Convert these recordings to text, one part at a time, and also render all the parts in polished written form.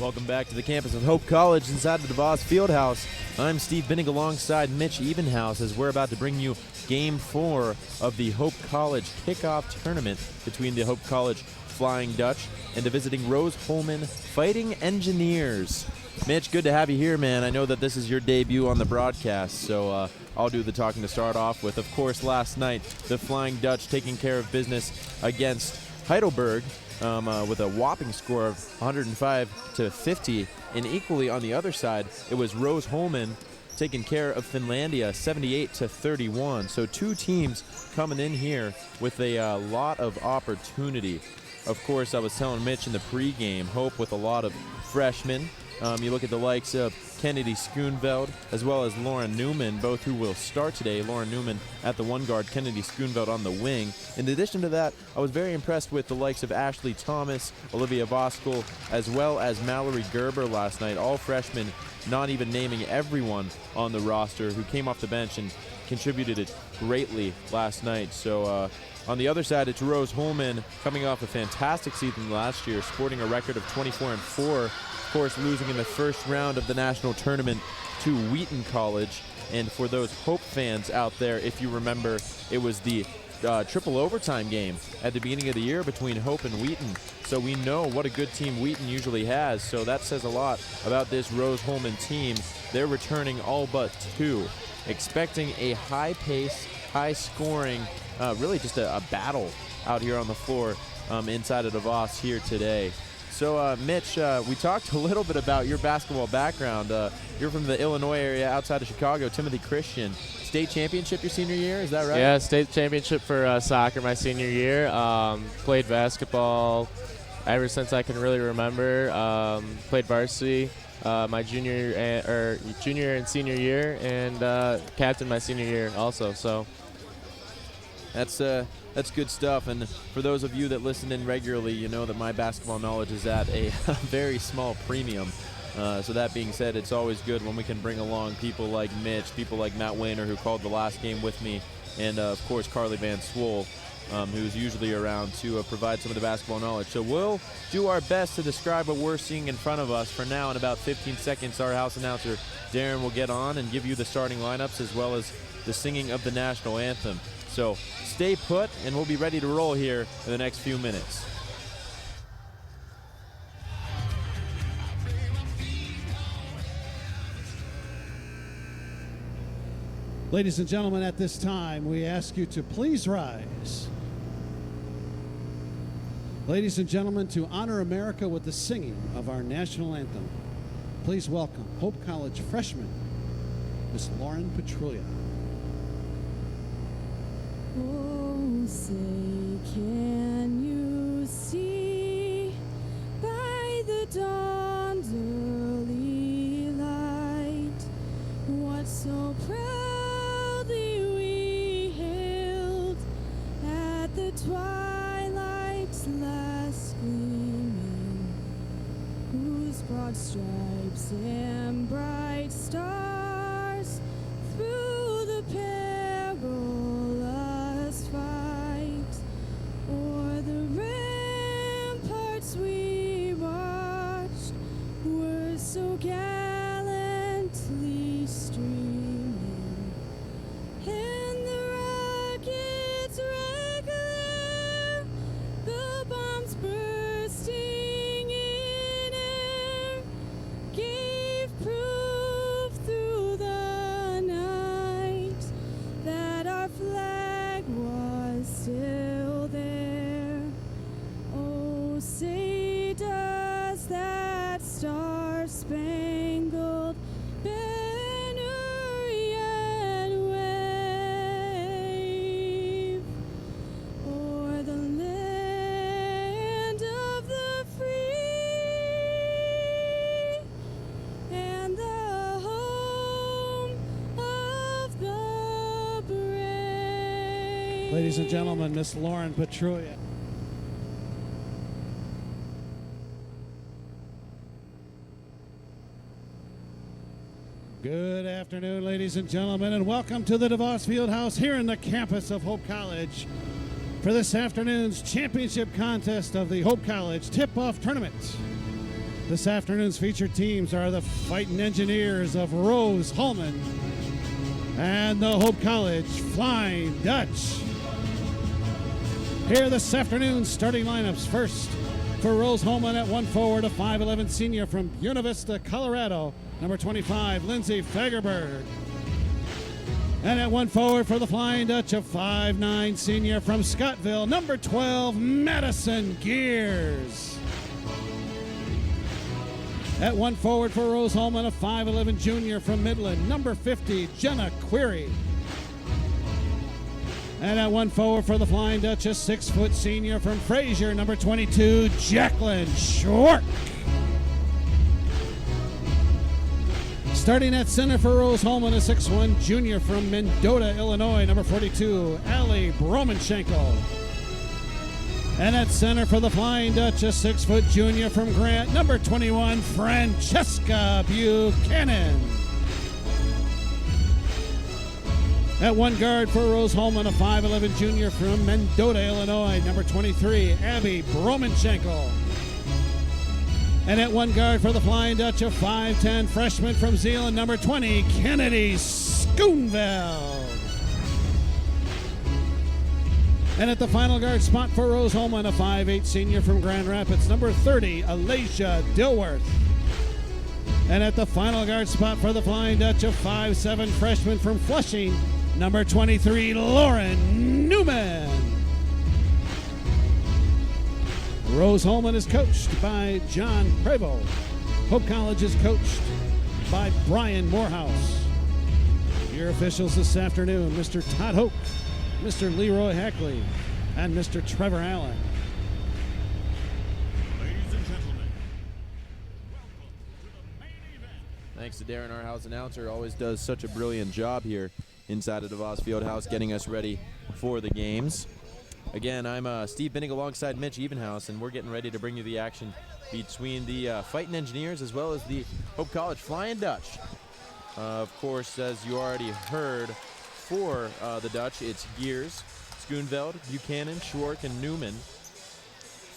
Welcome back to the campus of Hope College inside the DeVos Fieldhouse. I'm Steve Binning alongside Mitch Evenhouse as we're about to bring you Game 4 of the Hope College kickoff tournament between the Hope College Flying Dutch and the visiting Rose-Hulman Fighting Engineers. Mitch, good to have you here, man. I know that this is your debut on the broadcast, so I'll do the talking to start off with. Of course, last night, the Flying Dutch taking care of business against Heidelberg with a whopping score of 105-50. And equally on the other side, it was Rose-Hulman taking care of Finlandia 78-31. So two teams coming in here with a lot of opportunity. Of course, I was telling Mitch in the pregame, Hope with a lot of freshmen. You look at the likes of Kennedy Schoonveld as well as Lauren Newman, both who will start today. Lauren Newman at the one guard, Kennedy Schoonveld on the wing. In addition to that, I was very impressed with the likes of Ashley Thomas, Olivia Voskuhl, as well as Mallory Gerber last night. All freshmen, not even naming everyone on the roster, who came off the bench and contributed it greatly last night. So on the other side, it's Rose-Hulman coming off a fantastic season last year, sporting a record of 24-4. Of course, losing in the first round of the national tournament to Wheaton College. And for those Hope fans out there, if you remember, it was the triple overtime game at the beginning of the year between Hope and Wheaton. So we know what a good team Wheaton usually has. So that says a lot about this Rose-Hulman team. They're returning all but two, expecting a high pace, high scoring, really just a battle out here on the floor inside of DeVos here today. So, Mitch, we talked a little bit about your basketball background. You're from the Illinois area outside of Chicago, Timothy Christian. State championship your senior year, is that right? Yeah, state championship for soccer my senior year. Played basketball ever since I can really remember. Played varsity my junior and senior year, and captain my senior year also. So that's good stuff. And for those of you that listen in regularly, you know that my basketball knowledge is at a very small premium. So that being said, it's always good when we can bring along people like Mitch, people like Matt Wayner, who called the last game with me, and of course Carly Van Swoel, who's usually around to provide some of the basketball knowledge. So we'll do our best to describe what we're seeing in front of us. For now, in about 15 seconds, our house announcer Darren will get on and give you the starting lineups as well as the singing of the national anthem. So stay put, and we'll be ready to roll here in the next few minutes. Ladies and gentlemen, at this time, we ask you to please rise. Ladies and gentlemen, to honor America with the singing of our national anthem, please welcome Hope College freshman, Miss Lauren Petrulia. Oh, say, can you see by the dawn's early light what so proudly we hailed at the twilight's last gleaming, whose broad stripes and bright stars through the perilous fight o'er the ramparts we watched were so gallantly streaming, and the rockets regular, the bombs bursting in air, gave proof through the night that our flag was still there. Oh, say does that star-spangled banner yet wave o'er the land of the free and the home of the brave? Ladies and gentlemen, Miss Lauren Petrulia. Good afternoon, ladies and gentlemen, and welcome to the DeVos Fieldhouse here in the campus of Hope College for this afternoon's championship contest of the Hope College Tip-Off Tournament. This afternoon's featured teams are the Fighting Engineers of Rose-Hulman and the Hope College Flying Dutch. Here this afternoon's starting lineups. First, for Rose-Hulman at 1 forward, a 5'11 senior from Buena Vista, Colorado, number 25, Lindsey Fagerberg. And at 1 forward for the Flying Dutch, a 5'9 senior from Scottville, number 12, Madison Gears. At 1 forward for Rose-Hulman, a 5'11 junior from Midland, number 50, Jenna Query. And at 1 forward for the Flying Dutch, a 6-foot senior from Fraser, number 22, Jacqueline Schwark. Starting at center for Rose-Hulman, a 6'1 junior from Mendota, Illinois, number 42, Allie Bromenschenkel. And at center for the Flying Dutch, a 6-foot junior from Grant, number 21, Francesca Buchanan. At 1 guard for Rose-Hulman, a 5'11 junior from Mendota, Illinois, number 23, Abby Bromenschenkel. And at 1 guard for the Flying Dutch, a 5'10 freshman from Zeeland, number 20, Kennedy Schoonveld. And at the final guard spot for Rose-Hulman, a 5'8 senior from Grand Rapids, number 30, Alasia Dilworth. And at the final guard spot for the Flying Dutch, a 5'7 freshman from Flushing, number 23, Lauren Newman. Rose-Hulman is coached by John Prevost. Hope College is coached by Brian Morehouse. Your officials this afternoon, Mr. Todd Hoke, Mr. Leroy Hackley, and Mr. Trevor Allen. Ladies and gentlemen, welcome to the main event. Thanks to Darren, our house announcer, always does such a brilliant job here inside of DeVos Fieldhouse, getting us ready for the games. Again, I'm Steve Binning alongside Mitch Evenhouse, and we're getting ready to bring you the action between the Fighting Engineers as well as the Hope College Flying Dutch. Of course, as you already heard, for the Dutch, it's Gears, Schoonveld, Buchanan, Schwark, and Newman.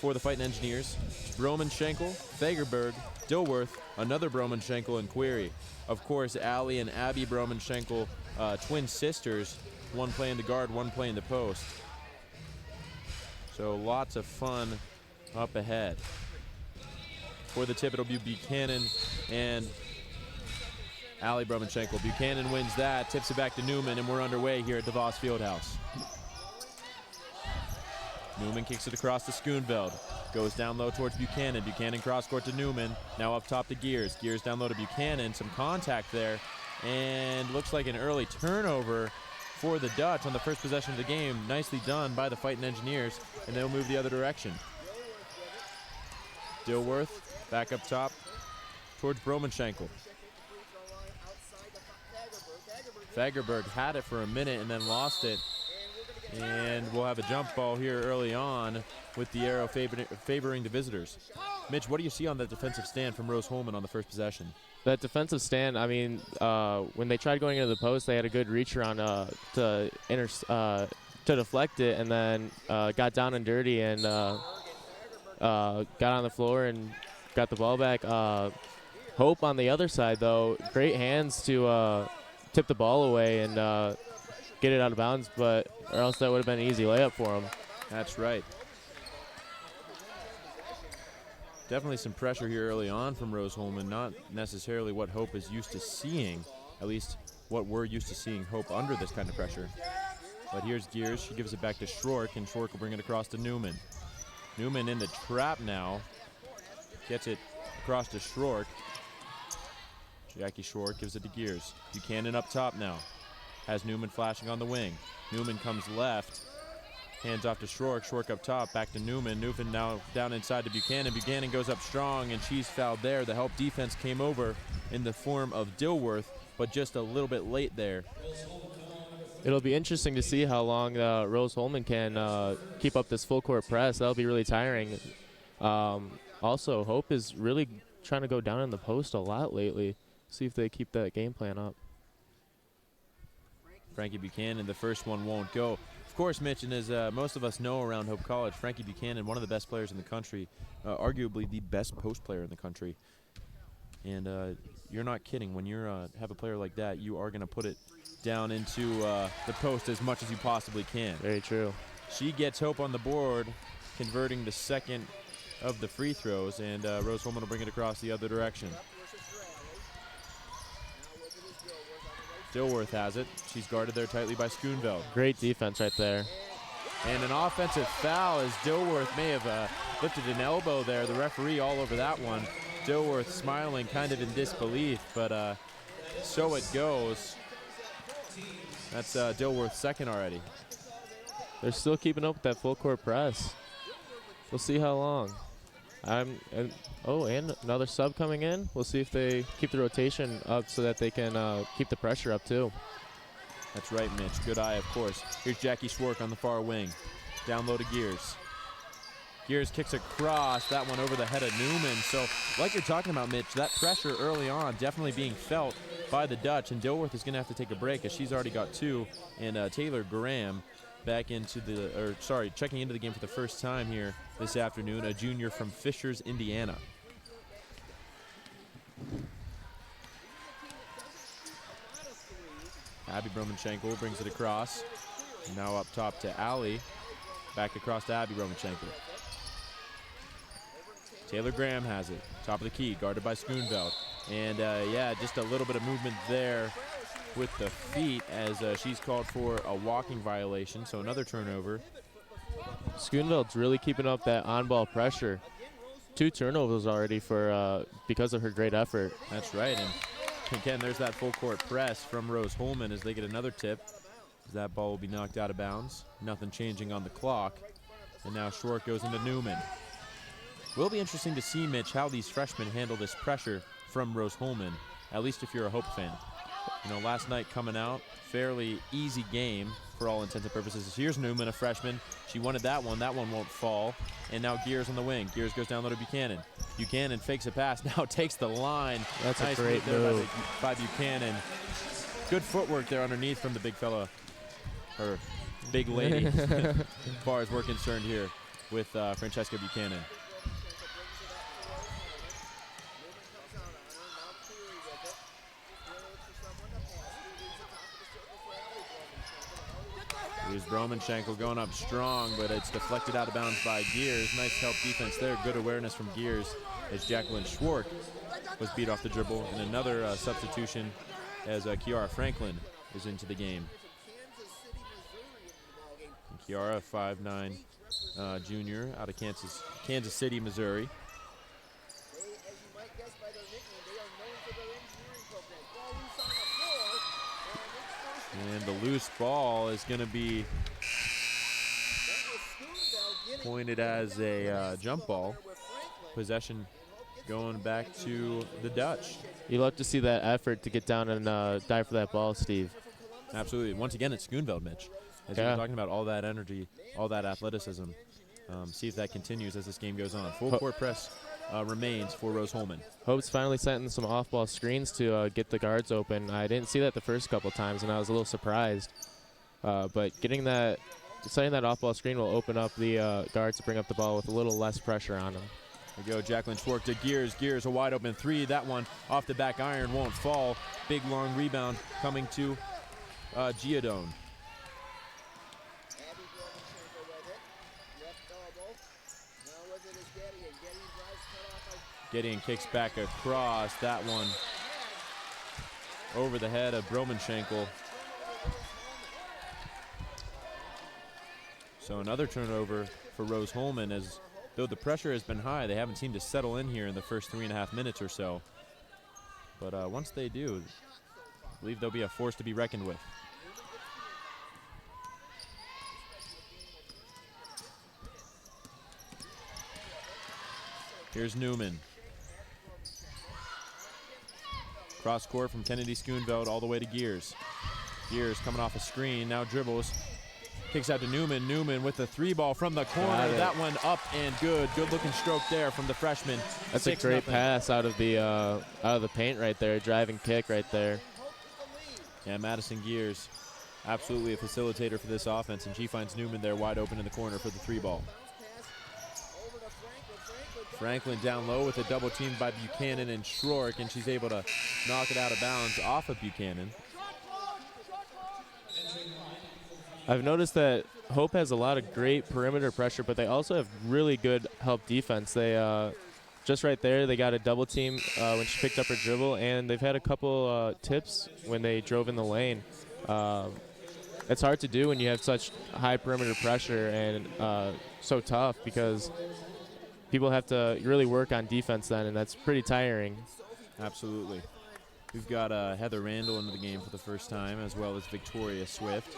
For the Fighting Engineers, Bromenschenkel, Fagerberg, Dilworth, another Bromenschenkel, and Query. Of course, Allie and Abby Bromenschenkel, twin sisters, one playing the guard, one playing the post. So lots of fun up ahead. For the tip, it'll be Buchanan and Allie Bromenschenkel. Buchanan wins that, tips it back to Newman, and we're underway here at DeVos Fieldhouse. Newman kicks it across to Schoonveld. Goes down low towards Buchanan. Buchanan cross court to Newman. Now up top to Gears. Gears down low to Buchanan. Some contact there. And looks like an early turnover for the Dutch on the first possession of the game. Nicely done by the Fighting Engineers. And they'll move the other direction. Dilworth back up top towards Bromenschenkel. Fagerberg had it for a minute and then lost it. And we'll have a jump ball here early on with the arrow favoring the visitors. Mitch, what do you see on that defensive stand from Rose-Hulman on the first possession? That defensive stand, I mean, when they tried going into the post, they had a good reach around to deflect it, and then got down and dirty and got on the floor and got the ball back. Hope on the other side, though, great hands to tip the ball away and get it out of bounds, or else that would have been an easy layup for him. That's right. Definitely some pressure here early on from Rose-Hulman, not necessarily what Hope is used to seeing, at least what we're used to seeing Hope under this kind of pressure. But here's Gears. She gives it back to Schwark, and Schwark will bring it across to Newman. Newman in the trap now. Gets it across to Schwark. Jackie Schwark gives it to Gears. Buchanan up top now. Has Newman flashing on the wing. Newman comes left. Hands off to Schwark. Schwark up top. Back to Newman. Newman now down inside to Buchanan. Buchanan goes up strong, and she's fouled there. The help defense came over in the form of Dilworth, but just a little bit late there. It'll be interesting to see how long Rose-Hulman can keep up this full court press. That'll be really tiring. Also, Hope is really trying to go down in the post a lot lately. See if they keep that game plan up. Frankie Buchanan, the first one won't go. Of course, Mitch, and as most of us know around Hope College, Frankie Buchanan, one of the best players in the country, arguably the best post player in the country. And you're not kidding. When you have a player like that, you are going to put it down into the post as much as you possibly can. Very true. She gets Hope on the board, converting the second of the free throws, and Rose-Hulman will bring it across the other direction. Dilworth has it. She's guarded there tightly by Schoonveld. Great defense right there. And an offensive foul as Dilworth may have lifted an elbow there. The referee all over that one. Dilworth smiling kind of in disbelief, but so it goes. That's Dilworth's second already. They're still keeping up with that full court press. We'll see how long. And another sub coming in. We'll see if they keep the rotation up so that they can keep the pressure up too. That's right, Mitch. Good eye, of course. Here's Jackie Schwark on the far wing. Down low to Gears. Gears kicks across, that one over the head of Newman. So, like you're talking about, Mitch, that pressure early on definitely being felt by the Dutch, and Dilworth is going to have to take a break as she's already got two. And Taylor Graham checking into the game for the first time here this afternoon, a junior from Fishers, Indiana. Abby Bromenshenko brings it across. Now up top to Allie. Back across to Abby Bromenshenko. Taylor Graham has it. Top of the key, guarded by Schoonveld. And just a little bit of movement there with the feet as she's called for a walking violation. So another turnover. Schoonveld's really keeping up that on-ball pressure. 2 turnovers already because of her great effort. That's right. And again, there's that full court press from Rose-Hulman as they get another tip. That ball will be knocked out of bounds. Nothing changing on the clock. And now Schwark goes into Newman. Will be interesting to see, Mitch, how these freshmen handle this pressure from Rose-Hulman, at least if you're a Hope fan. You know, last night coming out, fairly easy game for all intents and purposes. Here's Newman, a freshman. She wanted that one. That one won't fall. And now Gears on the wing. Gears goes down low to Buchanan. Buchanan fakes a pass, now takes the line. That's nice a great move by Buchanan. Good footwork there underneath from the big fella, or big lady, as far as we're concerned here with Francesca Buchanan. Here's Bromenshenko going up strong, but it's deflected out of bounds by Gears. Nice help defense there. Good awareness from Gears as Jacqueline Schwark was beat off the dribble. And another substitution as Kiara Franklin is into the game. And Kiara, 5'9", junior out of Kansas City, Missouri. And the loose ball is going to be pointed as a jump ball. Possession going back to the Dutch. You love to see that effort to get down and dive for that ball, Steve. Absolutely. Once again, it's Schoonveld, Mitch. As we were talking about all that energy, all that athleticism. See if that continues as this game goes on. Full court press remains for Rose-Hulman. Hope's finally setting some off-ball screens to get the guards open. I didn't see that the first couple times, and I was a little surprised. But setting that off-ball screen will open up the guards to bring up the ball with a little less pressure on them. There we go, Jacqueline Schwark to Gears. Gears, a wide open three. That one off the back iron won't fall. Big, long rebound coming to Giodone. Gideon kicks back across. That one over the head of Bromenshenko. So another turnover for Rose-Hulman, as though the pressure has been high, they haven't seemed to settle in here in the first 3.5 minutes or so. But once they do, I believe they'll be a force to be reckoned with. Here's Newman. Cross court from Kennedy Schoonveld all the way to Gears. Gears coming off a screen, now dribbles. Kicks out to Newman. Newman with the 3-ball from the corner. That one up and good. Good looking stroke there from the freshman. That's a great pass out of the paint right there. Driving kick right there. Yeah, Madison Gears absolutely a facilitator for this offense, and she finds Newman there wide open in the corner for the 3-ball. Franklin down low with a double team by Buchanan and Schrock, and she's able to knock it out of bounds off of Buchanan. I've noticed that Hope has a lot of great perimeter pressure, but they also have really good help defense. They just right there, they got a double team when she picked up her dribble, and they've had a couple tips when they drove in the lane. It's hard to do when you have such high perimeter pressure and so tough, because people have to really work on defense then, and that's pretty tiring. Absolutely. We've got Heather Randall into the game for the first time, as well as Victoria Swift.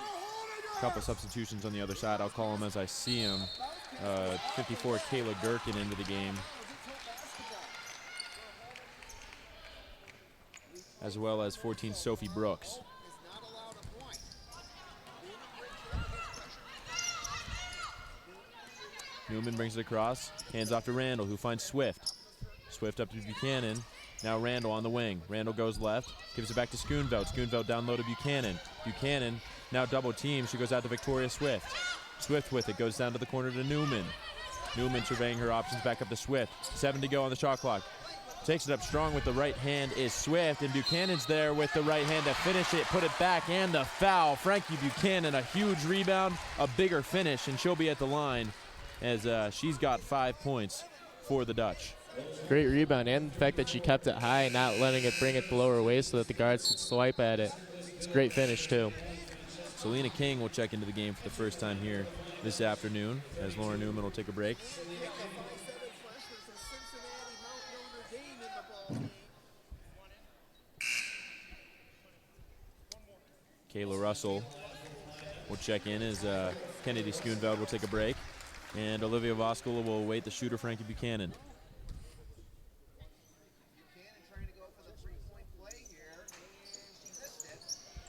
A couple substitutions on the other side. I'll call them as I see them. 54, Kayla Gherkin into the game, as well as 14, Sophie Brooks. Newman brings it across, hands off to Randall, who finds Swift. Swift up to Buchanan. Now Randall on the wing. Randall goes left, gives it back to Schoonveld. Schoonveld down low to Buchanan. Buchanan now double team. She goes out to Victoria Swift. Swift with it, goes down to the corner to Newman. Newman surveying her options, back up to Swift. 7 to go on the shot clock. Takes it up strong with the right hand is Swift, and Buchanan's there with the right hand to finish it, put it back, and the foul. Frankie Buchanan, a huge rebound, a bigger finish, and she'll be at the line as she's got 5 points for the Dutch. Great rebound, and the fact that she kept it high, not letting it bring it below her waist so that the guards could swipe at it. It's a great finish, too. Selena King will check into the game for the first time here this afternoon, as Lauren Newman will take a break. Kayla Russell will check in as Kennedy Schoonveld will take a break. And Olivia Voskula will await the shooter, Frankie Buchanan.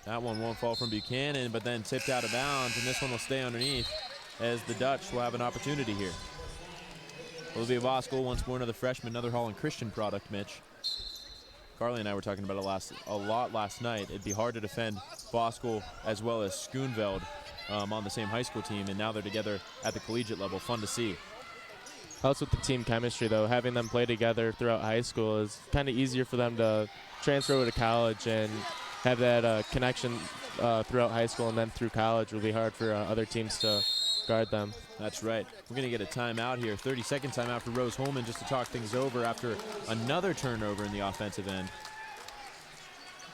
That one won't fall from Buchanan, but then tipped out of bounds, and this one will stay underneath as the Dutch will have an opportunity here. Olivia Voskula, once more another freshman, another Holland Christian product, Mitch. Carly and I were talking about it a lot last night. It'd be hard to defend Voskula as well as Schoonveld on the same high school team, and now they're together at the collegiate level. Fun to see. Helps with the team chemistry, though. Having them play together throughout high school is kind of easier for them to transfer over to college and have that connection throughout high school, and then through college will be hard for other teams to guard them. That's right. We're going to get a timeout here, 30-second timeout for Rose-Hulman just to talk things over after another turnover in the offensive end.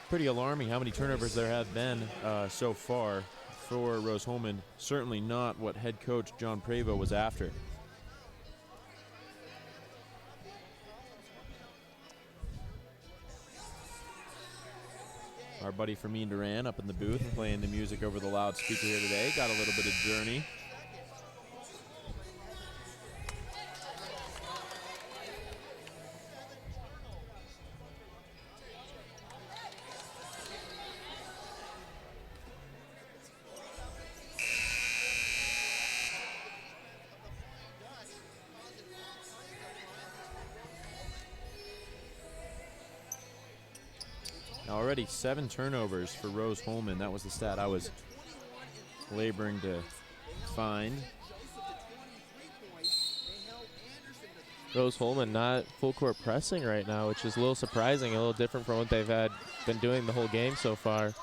Pretty alarming how many turnovers there have been so far for Rose-Hulman. Certainly not what head coach John Prevost was after. Our buddy Fermin Duran up in the booth playing the music over the loudspeaker here today. Got a little bit of Journey. Already 7 turnovers for Rose-Hulman. That was the stat I was laboring to find. Rose-Hulman not full court pressing right now, which is a little surprising, a little different from what they've been doing the whole game so far.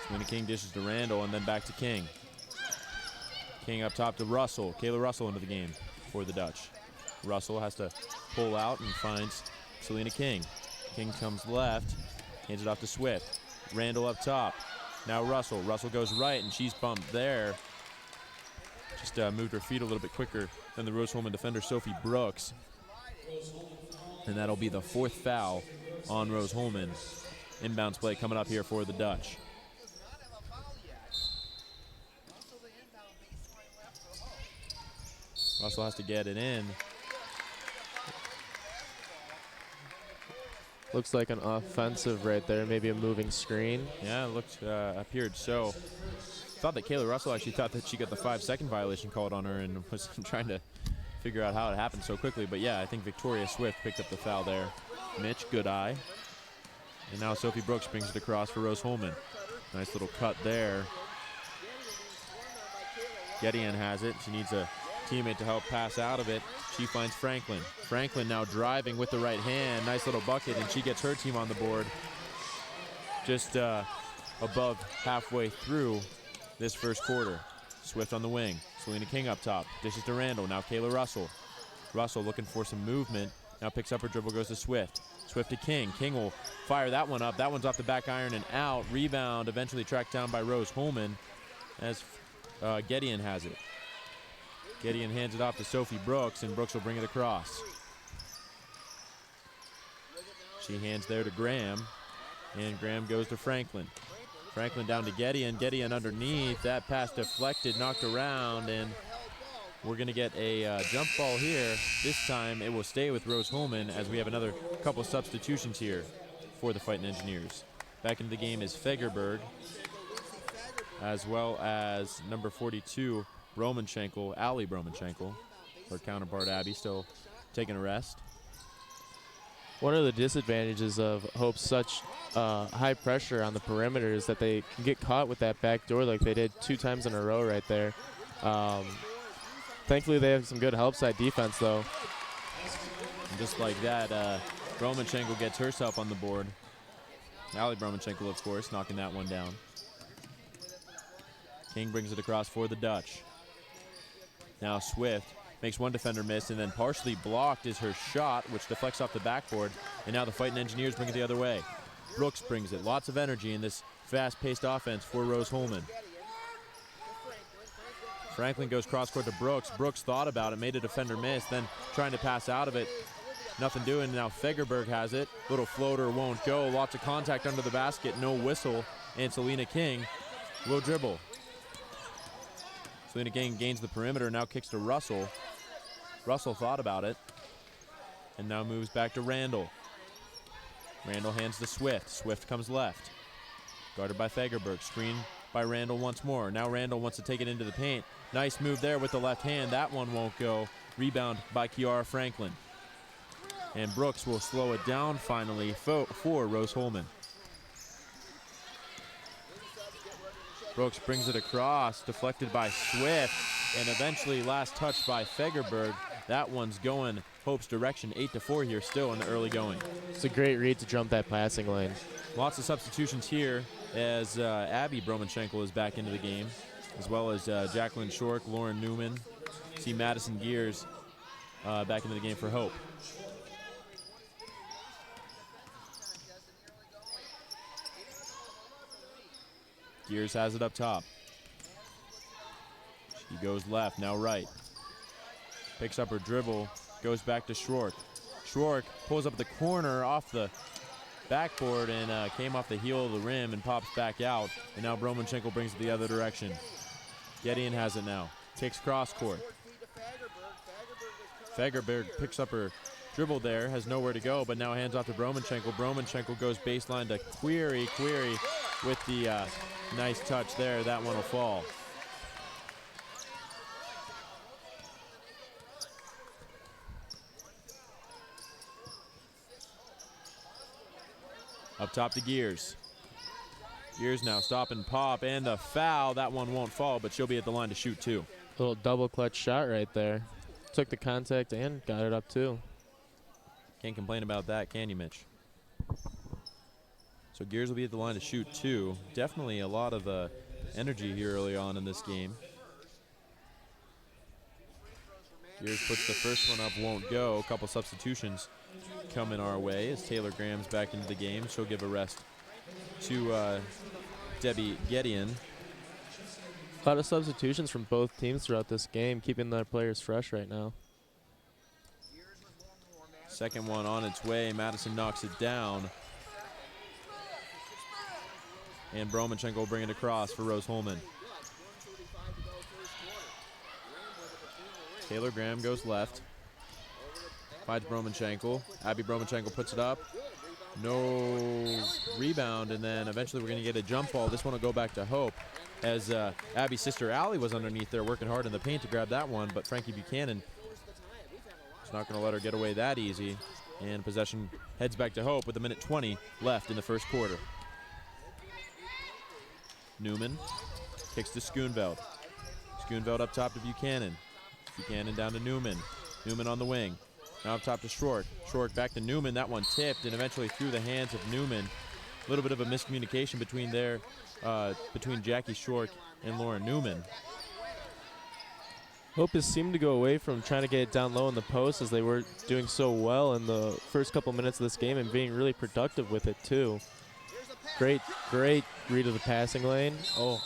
Selena King dishes to Randall and then back to King. King up top to Russell. Kayla Russell into the game for the Dutch. Russell has to pull out and finds Selena King. King comes left, hands it off to Swift. Randall up top. Now Russell. Russell goes right, and she's bumped there. Just moved her feet a little bit quicker than the Rose-Hulman defender, Sophie Brooks. And that'll be the 4th foul on Rose-Hulman. Inbounds play coming up here for the Dutch. Russell has to get it in. Looks like an offensive right there, maybe a moving screen. Yeah, it looked, appeared so. Thought that Kayla Russell actually thought that she got the 5-second violation called on her and was trying to figure out how it happened so quickly. But yeah, I think Victoria Swift picked up the foul there. Mitch, good eye. And now Sophie Brooks brings it across for Rose-Hulman. Nice little cut there. Gideon has it. She needs a teammate to help pass out of it. She finds Franklin. Franklin now driving with the right hand. Nice little bucket, and she gets her team on the board. Just above halfway through this first quarter. Swift on the wing. Selena King up top. Dishes to Randall. Now Kayla Russell. Russell looking for some movement. Now picks up her dribble, goes to Swift. Swift to King. King will fire that one up. That one's off the back iron and out. Rebound eventually tracked down by Rose-Hulman as Gideon has it. Gideon hands it off to Sophie Brooks, and Brooks will bring it across. She hands there to Graham, and Graham goes to Franklin. Franklin down to Gideon. Gideon underneath. That pass deflected, knocked around, and we're going to get a jump ball here. This time it will stay with Rose-Hulman as we have another couple substitutions here for the Fighting Engineers. Back into the game is Fagerberg, as well as number 42, Bromanchenko, Ali Bromanchenko. Her counterpart, Abby, still taking a rest. One of the disadvantages of Hope's such high pressure on the perimeter is that they can get caught with that back door like they did 2 times in a row right there. Thankfully, they have some good help side defense, though. And just like that, Bromanchenko gets herself on the board. Ali Bromanchenko, of course, knocking that one down. King brings it across for the Dutch. Now Swift makes one defender miss, and then partially blocked is her shot, which deflects off the backboard. And now the Fighting Engineers bring it the other way. Brooks brings it. Lots of energy in this fast-paced offense for Rose-Hulman. Franklin goes cross-court to Brooks. Brooks thought about it, made a defender miss, then trying to pass out of it. Nothing doing. Now Fagerberg has it. Little floater won't go. Lots of contact under the basket. No whistle. And Selena King will dribble. Selena King gains the perimeter, now kicks to Russell. Russell thought about it, and now moves back to Randall. Randall hands to Swift. Swift comes left. Guarded by Fagerberg. Screen by Randall once more. Now Randall wants to take it into the paint. Nice move there with the left hand. That one won't go. Rebound by Kiara Franklin. And Brooks will slow it down finally for Rose-Hulman. Brooks brings it across, deflected by Swift, and eventually last touch by Fagerberg. That one's going Hope's direction, 8-4 here still in the early going. It's a great read to jump that passing lane. Lots of substitutions here as Abby Bromanchenko is back into the game, as well as Jacqueline Shork, Lauren Newman. See Madison Gears back into the game for Hope. Gears has it up top. She goes left, now right. Picks up her dribble, goes back to Schwark. Schwark pulls up the corner off the backboard and came off the heel of the rim and pops back out. And now Bromanchenko brings it the other direction. Gideon has it now. Takes cross court. Fagerberg picks up her dribble there, has nowhere to go, but now hands off to Bromanchenko. Bromanchenko goes baseline to Query. Query with the nice touch there. That one will fall. Up top to Gears. Gears now stop and pop, and the foul. That one won't fall, but she'll be at the line to shoot too. Little double clutch shot right there. Took the contact and got it up too. Can't complain about that, can you, Mitch? So Gears will be at the line to shoot too. Definitely a lot of energy here early on in this game. Gears puts the first one up, won't go. A couple substitutions coming our way as Taylor Graham's back into the game. She'll give a rest to Debbie Gideon. A lot of substitutions from both teams throughout this game, keeping their players fresh right now. Second one on its way. Madison knocks it down. And Bromanchenko will bring it across for Rose-Hulman. Taylor Graham goes left. Finds Bromanchenko. Abby Bromanchenko puts it up. No rebound, and then eventually we're going to get a jump ball. This one will go back to Hope as Abby's sister Allie was underneath there working hard in the paint to grab that one, but Frankie Buchanan is not going to let her get away that easy. And possession heads back to Hope with 1:20 left in the first quarter. Newman kicks to Schoonveld. Schoonveld up top to Buchanan. Buchanan down to Newman. Newman on the wing. Now up top to Schwark. Schwark back to Newman. That one tipped and eventually through the hands of Newman. A little bit of a miscommunication between Jackie Schwark and Lauren Newman. Hope has seemed to go away from trying to get it down low in the post, as they were doing so well in the first couple minutes of this game and being really productive with it too. Great read of the passing lane. Oh,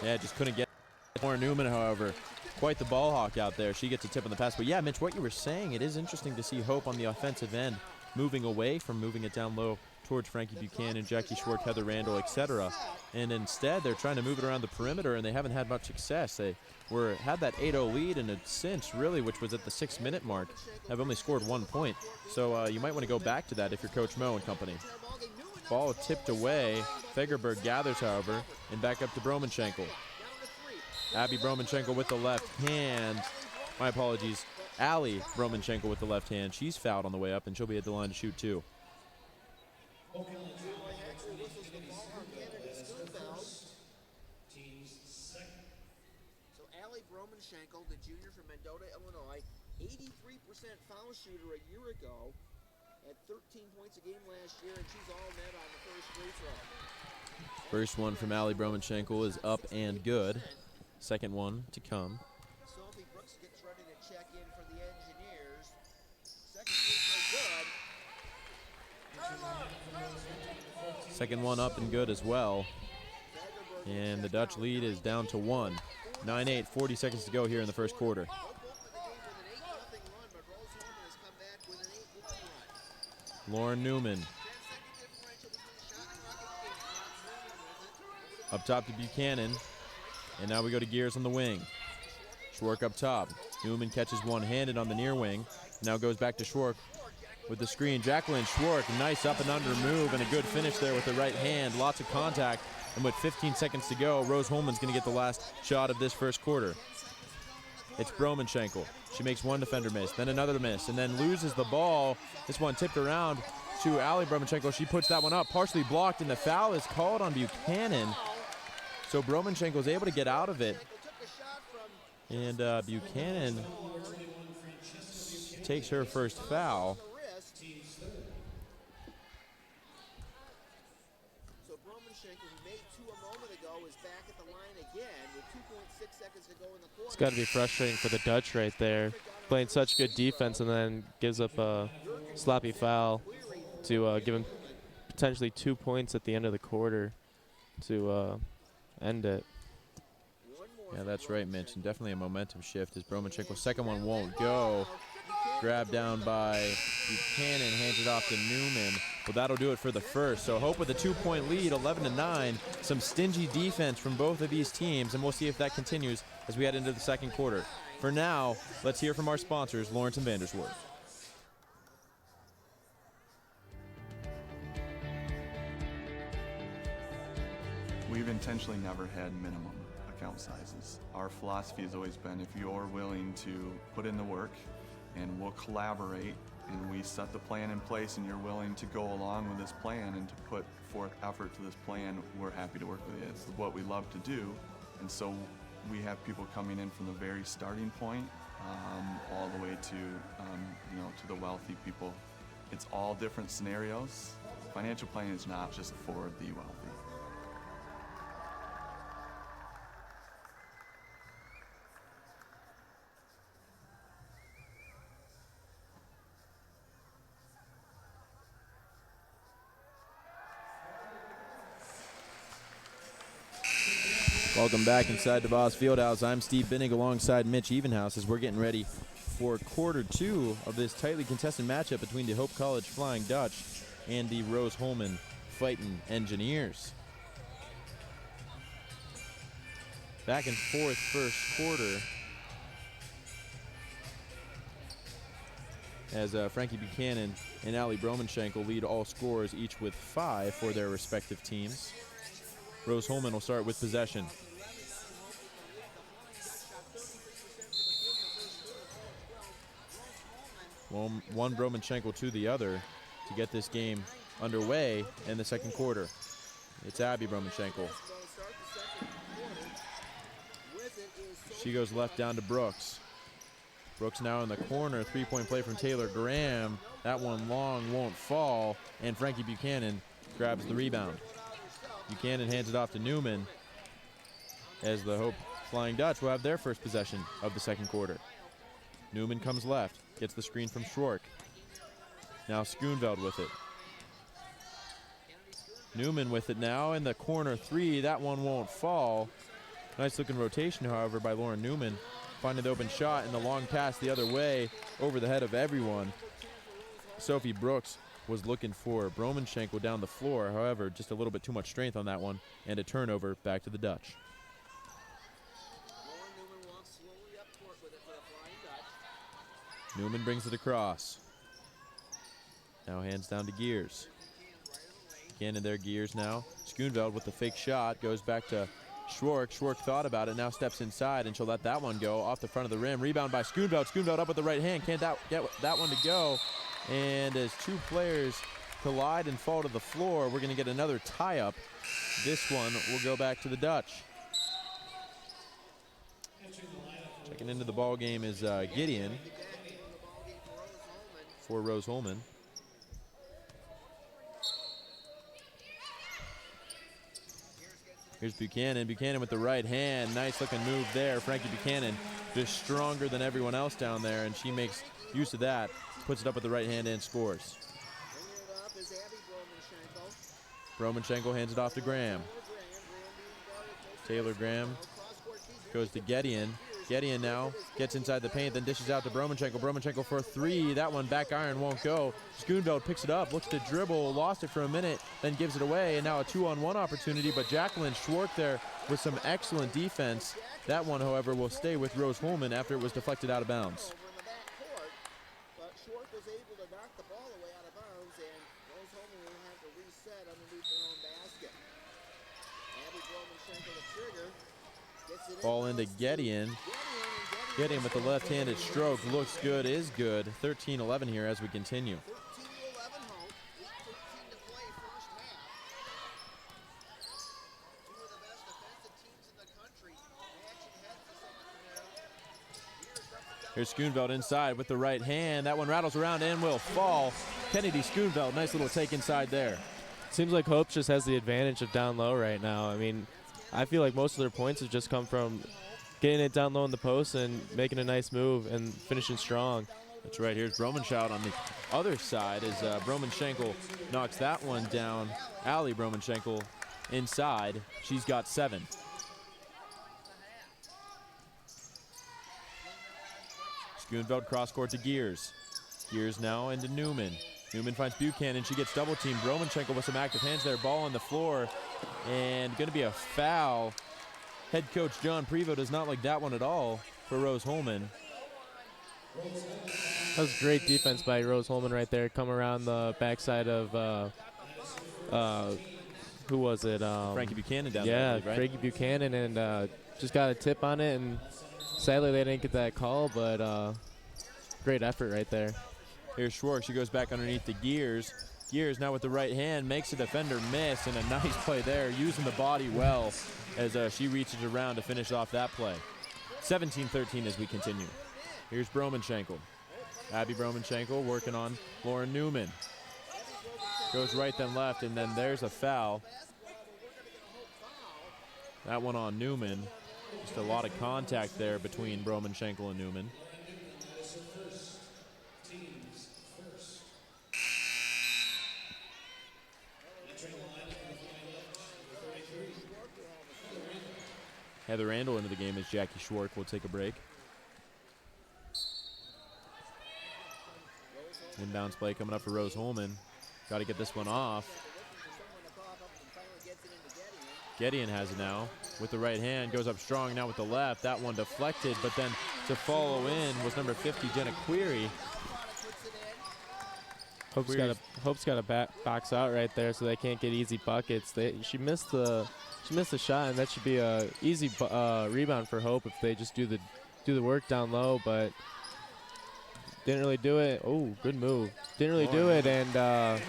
yeah, just couldn't get Lauren Newman, however. Quite the ball hawk out there. She gets a tip on the pass. But yeah, Mitch, what you were saying, it is interesting to see Hope on the offensive end moving away from moving it down low towards Frankie Buchanan, Jackie Schwark, Heather Randall, etc. And instead, they're trying to move it around the perimeter, and they haven't had much success. They had that 8-0 lead in a cinch, really, which was at the 6-minute mark. Have only scored 1 point. So you might want to go back to that if you're Coach Mo and company. Ball tipped away. Fagerberg gathers, however, and back up to Bromanschenkel. Abby Bromanschenkel with the left hand. My apologies. Allie Bromanschenkel with the left hand. She's fouled on the way up, and she'll be at the line to shoot too. So Allie Bromanschenkel, the junior from Mendota, Illinois, 83% foul shooter a year ago, had 13 points a game last year, and she's all net on the first free throw. First one from Allie Bromanschenkel is up and good. Second one to come. Sophie Brooks gets ready to check in for the Engineers. Second free throw good. Second one up and good as well. And the Dutch lead is down to 1. 9-8, 40 seconds to go here in the first quarter. Hope opened the game with an 8-0 run, but Rose-Hulman has come back with an 8-1 run. Lauren Newman 10-second differential between shot and rocket. up top to Buchanan. And now we go to Gears on the wing. Schwark up top. Newman catches one-handed on the near wing. Now goes back to Schwark with the screen. Jacqueline Schwark, nice up and under move and a good finish there with the right hand. Lots of contact. And with 15 seconds to go, Rose-Hulman's going to get the last shot of this first quarter. It's Bromanschenkel. She makes one defender miss, then another miss, and then loses the ball. This one tipped around to Allie Bromanschenkel. She puts that one up, partially blocked, and the foul is called on Buchanan. So Bromanschenkel is able to get out of it. And Buchanan takes her first foul. So Bromanschenkel, who made 2 a moment ago, is back at the line again with 2.6 seconds to go in the quarter. It's got to be frustrating for the Dutch right there, playing such good defense and then gives up a sloppy foul to give him potentially 2 points at the end of the quarter to end it. Yeah, that's right, Mitch, and definitely a momentum shift as Bromanschenkel's second one won't go. Grabbed down by Buchanan, hands it off to Newman. Well, that'll do it for the first. So Hope with a 2-point lead, 11-9. Some stingy defense from both of these teams, and we'll see if that continues as we head into the second quarter. For now, let's hear from our sponsors, Lawrence and Vandersworth. We've intentionally never had minimum account sizes. Our philosophy has always been, if you're willing to put in the work and we'll collaborate and we set the plan in place and you're willing to go along with this plan and to put forth effort to this plan, we're happy to work with you. It's what we love to do. And so we have people coming in from the very starting point all the way to, to the wealthy people. It's all different scenarios. Financial planning is not just for the wealthy. Welcome back inside DeVos Fieldhouse. I'm Steve Binnig alongside Mitch Evenhouse as we're getting ready for quarter 2 of this tightly contested matchup between the Hope College Flying Dutch and the Rose-Hulman Fightin' Engineers. Back and forth first quarter as Frankie Buchanan and Allie Bromanschenkel lead all scorers, each with 5 for their respective teams. Rose-Hulman will start with possession. One Bromanschenkel to the other to get this game underway in the second quarter. It's Abby Bromanschenkel. She goes left down to Brooks. Brooks now in the corner. 3-point play from Taylor Graham. That one long, won't fall. And Frankie Buchanan grabs the rebound. Buchanan hands it off to Newman as the Hope Flying Dutch will have their first possession of the second quarter. Newman comes left, gets the screen from Schwark. Now Schoonveld with it. Newman with it now in the corner three. That one won't fall. Nice looking rotation, however, by Lauren Newman. Finding the open shot and the long pass the other way over the head of everyone. Sophie Brooks was looking for Bromanchenko down the floor. However, just a little bit too much strength on that one, and a turnover back to the Dutch. Newman brings it across. Now hands down to Gears. Again in their Gears now. Schoonveld with the fake shot goes back to Schwark. Schwark thought about it, now steps inside, and she'll let that one go off the front of the rim. Rebound by Schoonveld. Schoonveld up with the right hand. Can't get that one to go. And as two players collide and fall to the floor, we're going to get another tie-up. This one will go back to the Dutch. Checking into the ball game is Gideon for Rose-Hulman. Here's Buchanan. Buchanan with the right hand. Nice looking move there. Frankie Buchanan just stronger than everyone else down there, and she makes use of that. Puts it up with the right hand and scores. Bromanchenko hands it off to Graham. Taylor Graham goes to Gideon. Gideon now gets inside the paint, then dishes out to Bromanchenko. Bromanchenko for three. That one back iron won't go. Schoonveld picks it up, looks to dribble, lost it for a minute, then gives it away, and now a 2-on-1 opportunity, but Jacqueline Schwark there with some excellent defense. That one, however, will stay with Rose-Hulman after it was deflected out of bounds. Ball into Gideon. Gideon with the left-handed stroke. Looks good, is good. 13-11 here as we continue. Here's Schoonveld inside with the right hand. That one rattles around and will fall. Kennedy Schoonveld, nice little take inside there. Seems like Hope just has the advantage of down low right now. I mean, I feel like most of their points have just come from getting it down low in the post and making a nice move and finishing strong. That's right. Here's Bromanchenko on the other side as Bromanchenko knocks that one down. Allie Bromanchenko inside. She's got 7. Schoonveld cross court to Gears. Gears now into Newman. Newman finds Buchanan. She gets double teamed. Bromanchenko with some active hands there. Ball on the floor. And going to be a foul. Head coach John Prevost does not like that one at all for Rose-Hulman. That was great defense by Rose-Hulman right there. Come around the backside of, who was it? Frankie Buchanan down there. Yeah, right? Frankie Buchanan, and just got a tip on it. And sadly, they didn't get that call, but great effort right there. Here's Schwark. She goes back underneath the Gears. Gears now with the right hand makes a defender miss, and a nice play there, using the body well as she reaches around to finish off that play. 17-13 as we continue. Here's Bromanchenko. Abby Bromanchenko working on Lauren Newman. Goes right then left, and then there's a foul. That one on Newman. Just a lot of contact there between Bromanchenko and Newman. Heather Randall into the game as Jackie Schwark will take a break. Inbounds play coming up for Rose-Hulman. Got to get this one off. Gideon has it now with the right hand. Goes up strong now with the left. That one deflected, but then to follow in was number 50, Jenna Query. Hope's got to box out right there so they can't get easy buckets. She missed the shot, and that should be a easy rebound for Hope if they just do the work down low, but didn't really do it. Oh, good move. Didn't really do it, and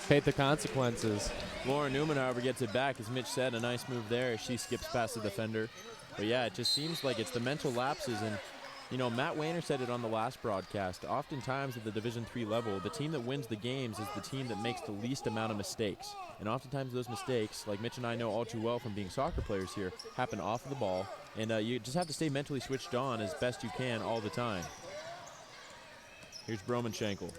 paid the consequences. Lauren Newman, however, gets it back. As Mitch said, a nice move there as she skips past the defender. But yeah, it just seems like it's the mental lapses. And, you know, Matt Wayner said it on the last broadcast. Oftentimes at the Division III level, the team that wins the games is the team that makes the least amount of mistakes. And oftentimes those mistakes, like Mitch and I know all too well from being soccer players here, happen off of the ball. And you just have to stay mentally switched on as best you can all the time. Here's Bromanchenko.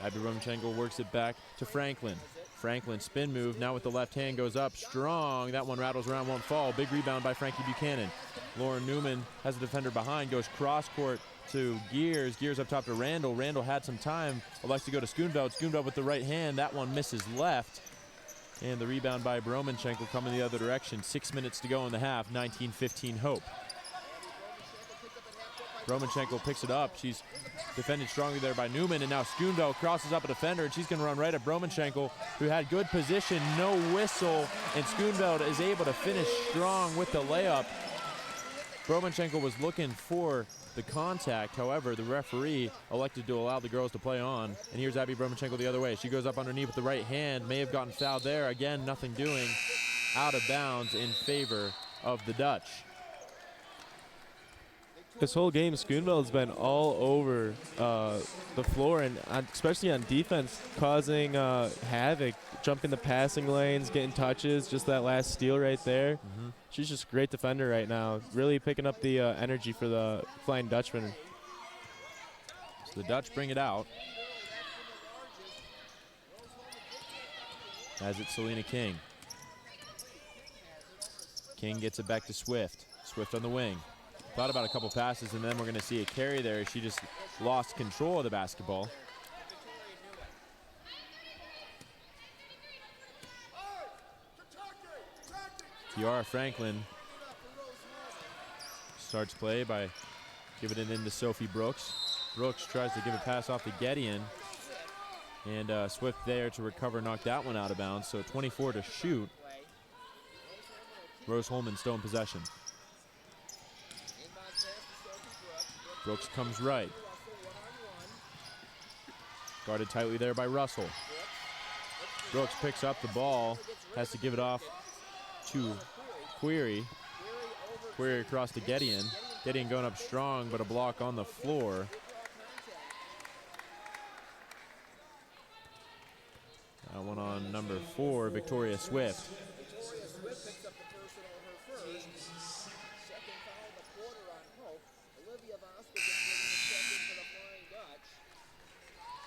Abby Bromanchenko works it back to Franklin. Franklin, spin move, now with the left hand, goes up strong. That one rattles around, won't fall. Big rebound by Frankie Buchanan. Lauren Newman has a defender behind, goes cross court to Gears. Gears up top to Randall. Randall had some time, elects to go to Schoonveld. Schoonveld with the right hand, that one misses left. And the rebound by Bromanchenko coming the other direction. 6 minutes to go in the half, 19-15 Hope. Bromanchenko picks it up. She's defended strongly there by Newman, and now Schoonveld crosses up a defender, and she's going to run right at Bromanchenko, who had good position, no whistle, and Schoonveld is able to finish strong with the layup. Bromanchenko was looking for the contact. However, the referee elected to allow the girls to play on, and here's Abby Bromanchenko the other way. She goes up underneath with the right hand, may have gotten fouled there. Again, nothing doing, out of bounds in favor of the Dutch. This whole game, Schoonveld's been all over the floor, and especially on defense, causing havoc, jumping the passing lanes, getting touches, just that last steal right there. She's just a great defender right now, really picking up the energy for the Flying Dutchman. So the Dutch bring it out. As it's Selena King. King gets it back to Swift. Swift on the wing. Thought about a couple passes, and then we're going to see a carry there. She just lost control of the basketball. Tiara Franklin starts play by giving it into Sophie Brooks. Brooks tries to give a pass off to Gideon. And Swift there to recover, knocked that one out of bounds. So 24 to shoot. Rose-Hulman still in possession. Brooks comes right. Guarded tightly there by Russell. Brooks picks up the ball, has to give it off to Query. Query across to Gideon. Gideon going up strong, but a block on the floor. That one on number 4, Victoria Swift.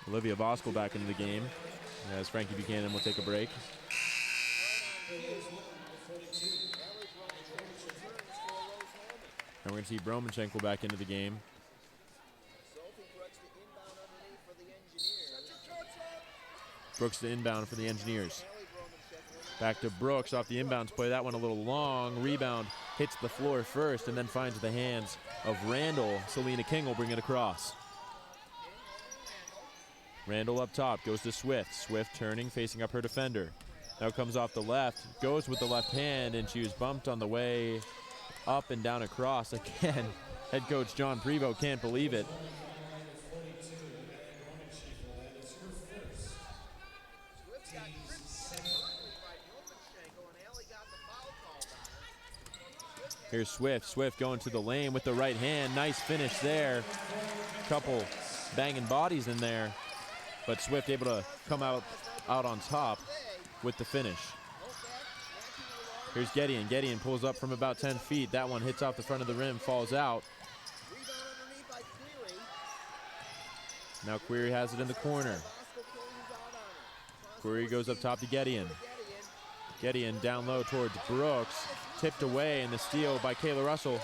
Olivia Voskel back into the game as Frankie Buchanan will take a break. And we're going to see Bromanchenko back into the game. Brooks the inbound for the Engineers. Back to Brooks off the inbounds play. That one a little long. Rebound hits the floor first and then finds the hands of Randall. Selena King will bring it across. Randall up top, goes to Swift. Swift turning, facing up her defender. Now comes off the left, goes with the left hand, and she was bumped on the way up and down across. Again, head coach John Prevost can't believe it. Here's Swift. Swift going to the lane with the right hand. Nice finish there. Couple banging bodies in there. But Swift able to come out on top with the finish. Here's Gideon. Gideon pulls up from about 10 feet. That one hits off the front of the rim, falls out. Now Query has it in the corner. Query goes up top to Gideon. Gideon down low towards Brooks. Tipped away, and the steal by Kayla Russell.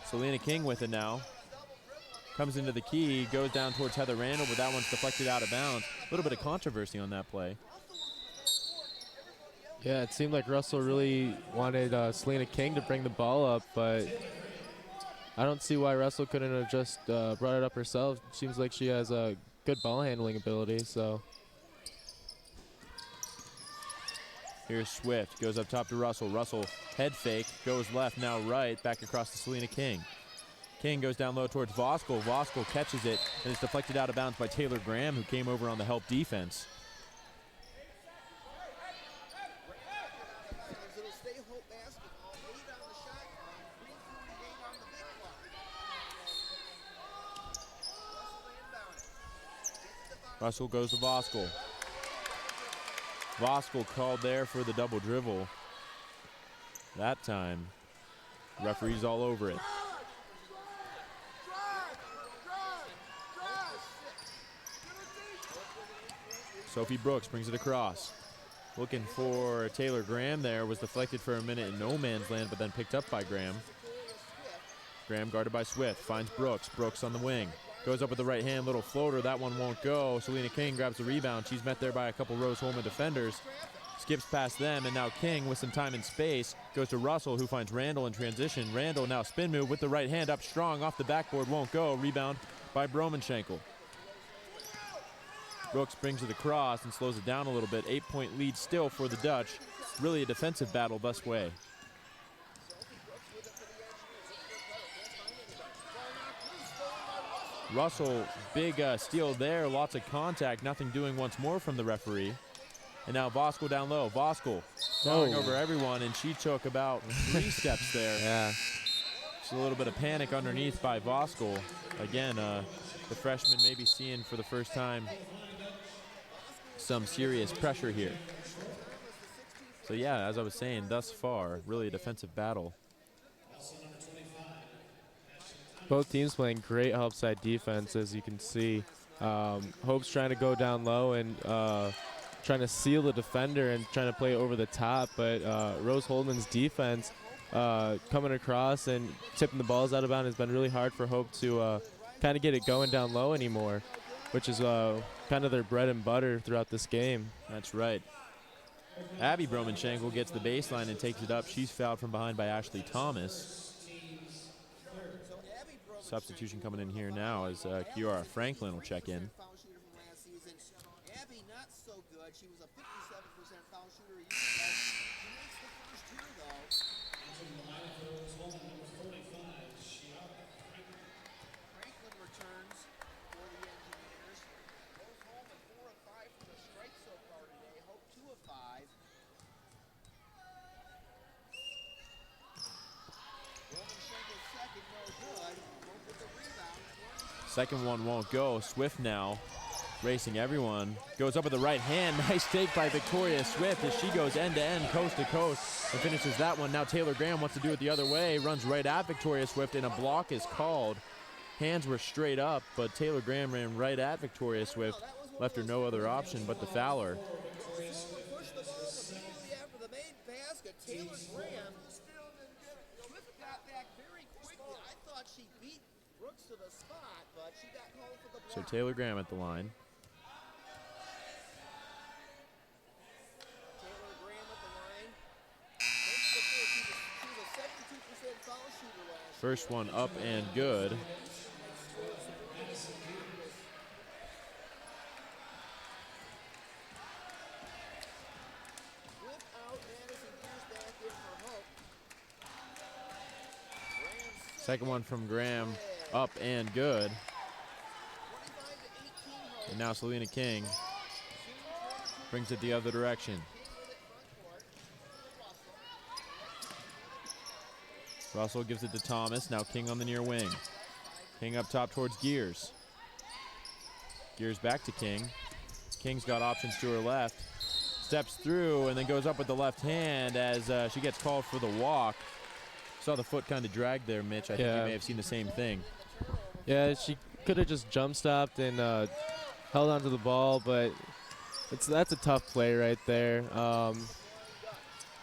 Selena King with it now. Comes into the key, goes down towards Heather Randall, but that one's deflected out of bounds. A little bit of controversy on that play. Yeah, it seemed like Russell really wanted Selena King to bring the ball up, but I don't see why Russell couldn't have just brought it up herself. Seems like she has a good ball handling ability, so. Here's Swift, goes up top to Russell. Russell head fake, goes left, now right, back across to Selena King. King goes down low towards Voskel. Voskel catches it, and it's deflected out of bounds by Taylor Graham, who came over on the help defense. Russell goes to Voskuhl. Voskuhl called there for the double dribble. That time, referee's all over it. Sophie Brooks brings it across. Looking for Taylor Graham there. Was deflected for a minute in no man's land, but then picked up by Graham. Graham guarded by Swift. Finds Brooks. Brooks on the wing. Goes up with the right hand. Little floater. That one won't go. Selena King grabs the rebound. She's met there by a couple Rose-Hulman defenders. Skips past them, and now King with some time and space goes to Russell, who finds Randall in transition. Randall now spin move with the right hand up strong. Off the backboard. Won't go. Rebound by Bromenschenkel. Brooks brings it across and slows it down a little bit. 8-point lead still for the Dutch. Really a defensive battle thus way. Russell, big steal there. Lots of contact. Nothing doing once more from the referee. And now Voskuhl down low. Voskuhl towering over everyone, and she took about 3 steps there. Yeah. Just a little bit of panic underneath by Voskuhl. Again, the freshman may be seeing for the first time some serious pressure here. So yeah, as I was saying, thus far, really a defensive battle. Both teams playing great help side defense, as you can see. Hope's trying to go down low and trying to seal the defender and trying to play over the top, but Rose-Hulman's defense coming across and tipping the balls out of bounds has been really hard for Hope to kind of get it going down low anymore, which is kind of their bread and butter throughout this game. That's right. Abby Bromenschenkel gets the baseline and takes it up. She's fouled from behind by Ashley Thomas. Substitution coming in here now as Kiara Franklin will check in. Abby not so good. She was a 57% foul shooter a year ago. She makes the first two though. Franklin returns for the Engineers. Rose-Hulman 4 of 5 from the strike so far today. Hope 2 of 5. Bromenschenkel's second, no good. Hope with the rebound. Second one won't go. Swift now racing everyone. Goes up with the right hand. Nice take by Victoria Swift as she goes end to end, coast to coast, and finishes that one. Now Taylor Graham wants to do it the other way. Runs right at Victoria Swift, and a block is called. Hands were straight up, but Taylor Graham ran right at Victoria Swift. Left her no other option but to foul her. Pushed the ball immediately after the main basket. Taylor Graham Swift got back very quickly. I thought she beat Brooks to the spot, but she got called for the So block. Taylor Graham at the line. Taylor Graham at the line. Makes the first. She was a 72% foul shooter last First one up and good. Without Madison Pierce back in for Hope. Graham's Second one from Graham up and good. 25 to 18 Hope. And now Selena King brings it the other direction. Russell gives it to Thomas. Now King on the near wing. King up top towards Gears. Gears back to King. King's got options to her left. Steps through and then goes up with the left hand as she gets called for the walk. Saw the foot kind of drag there, Mitch. I think you may have seen the same thing. Yeah, she could have just jump stopped and held onto the ball, but that's a tough play right there.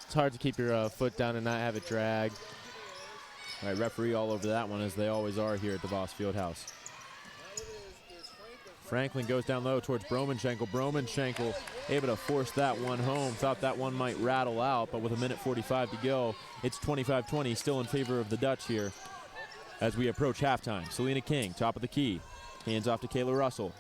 It's hard to keep your foot down and not have it drag. All right, referee all over that one, as they always are here at the Voss Fieldhouse. Franklin goes down low towards Bromenschenkel. Bromenschenkel able to force that one home. Thought that one might rattle out, but with 1:45 to go, it's 25-20, still in favor of the Dutch here as we approach halftime. Selena King, top of the key. Hands off to Kayla Russell.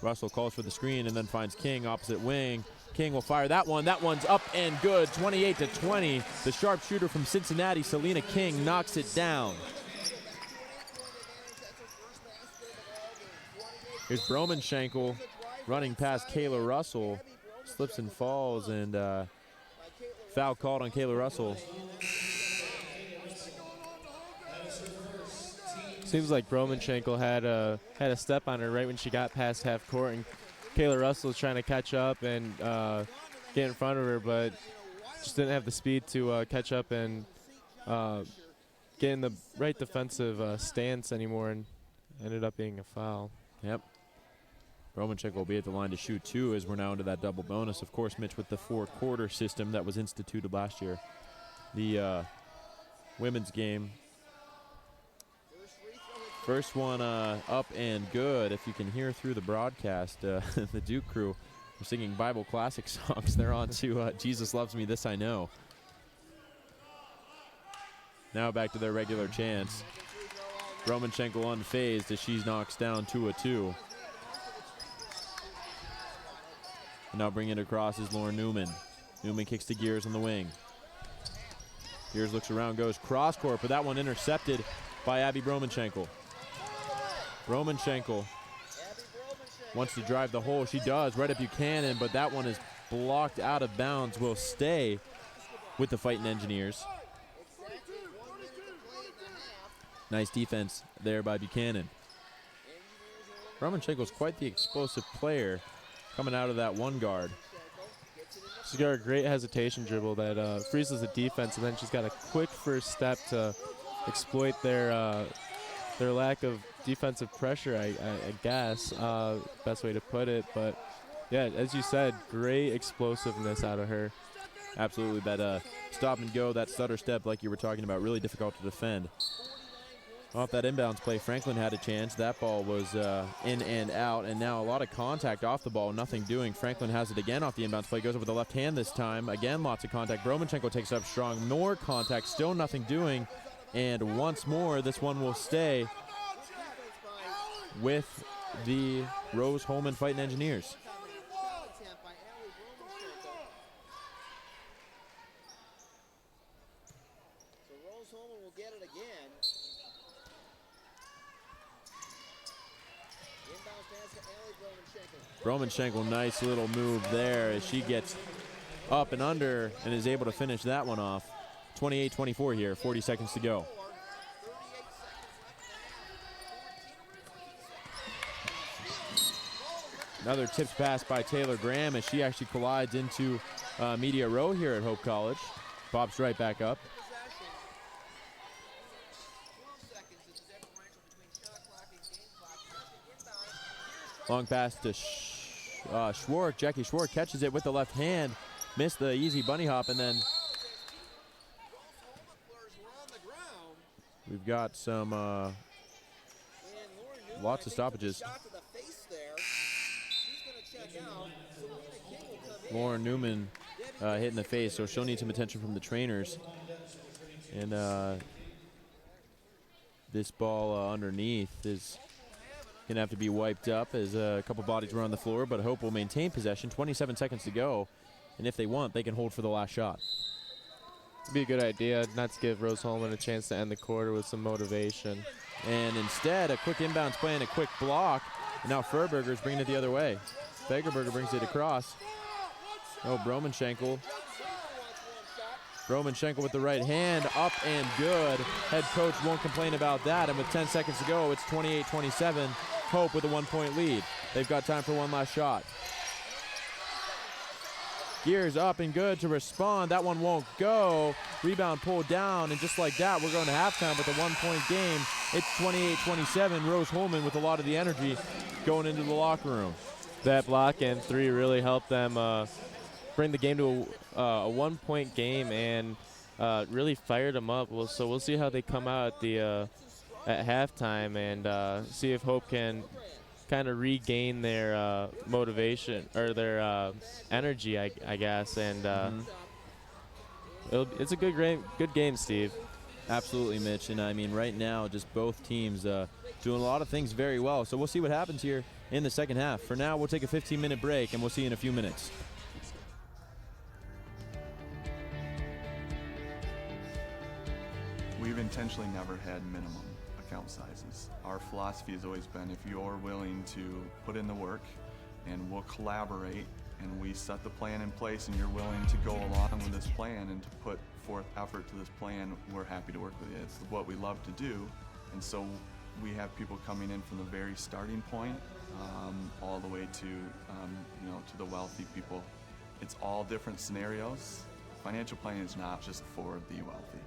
Russell calls for the screen and then finds King opposite wing. King will fire that one. That one's up and good, 28-20. The sharpshooter from Cincinnati, Selena King, knocks it down. Here's Bromenschenkel running past Kayla Russell. Slips and falls, and foul called on Kayla Russell. seems like Bromanchenko had a step on her right when she got past half court, and Kayla Russell was trying to catch up and get in front of her, but just didn't have the speed to catch up and get in the right defensive stance anymore, and ended up being a foul. Yep. Bromanchenko will be at the line to shoot two as we're now into that double bonus. Of course, Mitch, with the four-quarter system that was instituted last year. The women's game. First one up and good. If you can hear through the broadcast, the Duke crew are singing Bible classic songs. They're on to Jesus Loves Me, This I Know. Now back to their regular chants. Bromanchenko unfazed as she knocks down 2-2. And now bringing it across is Lauren Newman. Newman kicks to Gears on the wing. Gears looks around, goes cross court, but that one intercepted by Abby Bromanchenko. Bromanchenko wants to drive the hole. She does, right at Buchanan, but that one is blocked out of bounds. Will stay with the Fighting Engineers. Nice defense there by Buchanan. Bromanchenko's quite the explosive player coming out of that one guard. She's got a great hesitation dribble that freezes the defense, and then she's got a quick first step to exploit their lack of defensive pressure, I guess, best way to put it. But yeah, as you said, great explosiveness out of her. Absolutely, that stop and go, that stutter step like you were talking about, really difficult to defend. Off that inbounds play, Franklin had a chance. That ball was in and out, and now a lot of contact off the ball, nothing doing. Franklin has it again off the inbounds play, goes over the left hand this time. Again, lots of contact. Bromanchenko takes it up strong. More contact, still nothing doing. And once more, this one will stay with the Rose-Hulman Fighting Engineers. So Rose-Hulman will get it again. Inbound pass to Allie Bromanchenko. Bromanchenko, nice little move there as she gets up and under and is able to finish that one off. 28-24 here, 40 seconds to go. Another tipped pass by Taylor Graham as she actually collides into media row here at Hope College. Pops right back up. Long pass to Schwark. Jackie Schwark catches it with the left hand. Missed the easy bunny hop, and then we've got some lots of stoppages. Lauren Newman hit in the face, so she'll need some attention from the trainers. And this ball underneath is going to have to be wiped up as a couple bodies were on the floor, but Hope will maintain possession. 27 seconds to go, and if they want, they can hold for the last shot. It'd be a good idea not to give Rose-Hulman a chance to end the quarter with some motivation. And instead, a quick inbounds play and a quick block. And now Furberger's bringing it the other way. Fagerberger brings it across. Oh, Bromanchenko. Bromanchenko with the right hand, up and good. Head coach won't complain about that. And with 10 seconds to go, it's 28-27. Hope with a 1-point lead. They've got time for one last shot. Gears up and good to respond. That one won't go. Rebound pulled down, and just like that, we're going to halftime with a 1-point game. It's 28-27. Rose-Hulman with a lot of the energy going into the locker room. That block and three really helped them bring the game to a 1-point game and really fired them up. So we'll see how they come out at halftime and see if Hope can kind of regain their motivation or their energy, I guess. And it's a good game, Steve. Absolutely, Mitch. And I mean, right now, just both teams doing a lot of things very well. So we'll see what happens here in the second half. For now, we'll take a 15-minute break, and we'll see you in a few minutes. We've intentionally never had minimum account sizes. Our philosophy has always been if you're willing to put in the work and we'll collaborate and we set the plan in place and you're willing to go along with this plan and to put forth effort to this plan, we're happy to work with you. It's what we love to do. And so we have people coming in from the very starting point, all the way to to the wealthy people. It's all different scenarios. Financial planning is not just for the wealthy.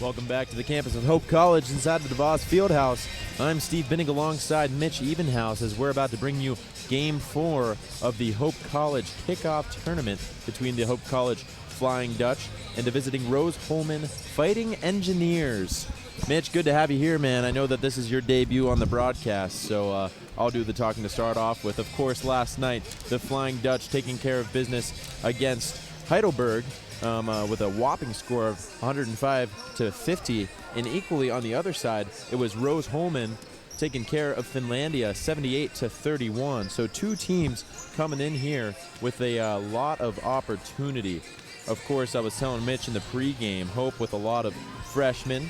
Welcome back to the campus of Hope College inside the DeVos Fieldhouse. I'm Steve Binning alongside Mitch Evenhouse as we're about to bring you Game 4 of the Hope College kickoff tournament between the Hope College Flying Dutch and the visiting Rose-Hulman Fighting Engineers. Mitch, good to have you here, man. I know that this is your debut on the broadcast, so I'll do the talking to start off with. Of course, last night, the Flying Dutch taking care of business against Heidelberg with a whopping score of 105-50. And equally on the other side, it was Rose-Hulman taking care of Finlandia 78-31. So two teams coming in here with a lot of opportunity. Of course, I was telling Mitch in the pregame, Hope with a lot of freshmen.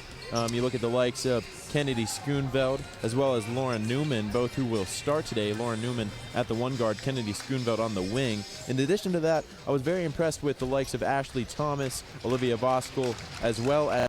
You look at the likes of Kennedy Schoonveld as well as Lauren Newman, both who will start today. Lauren Newman at the one guard, Kennedy Schoonveld on the wing. In addition to that, I was very impressed with the likes of Ashley Thomas, Olivia Voskuhl, as well as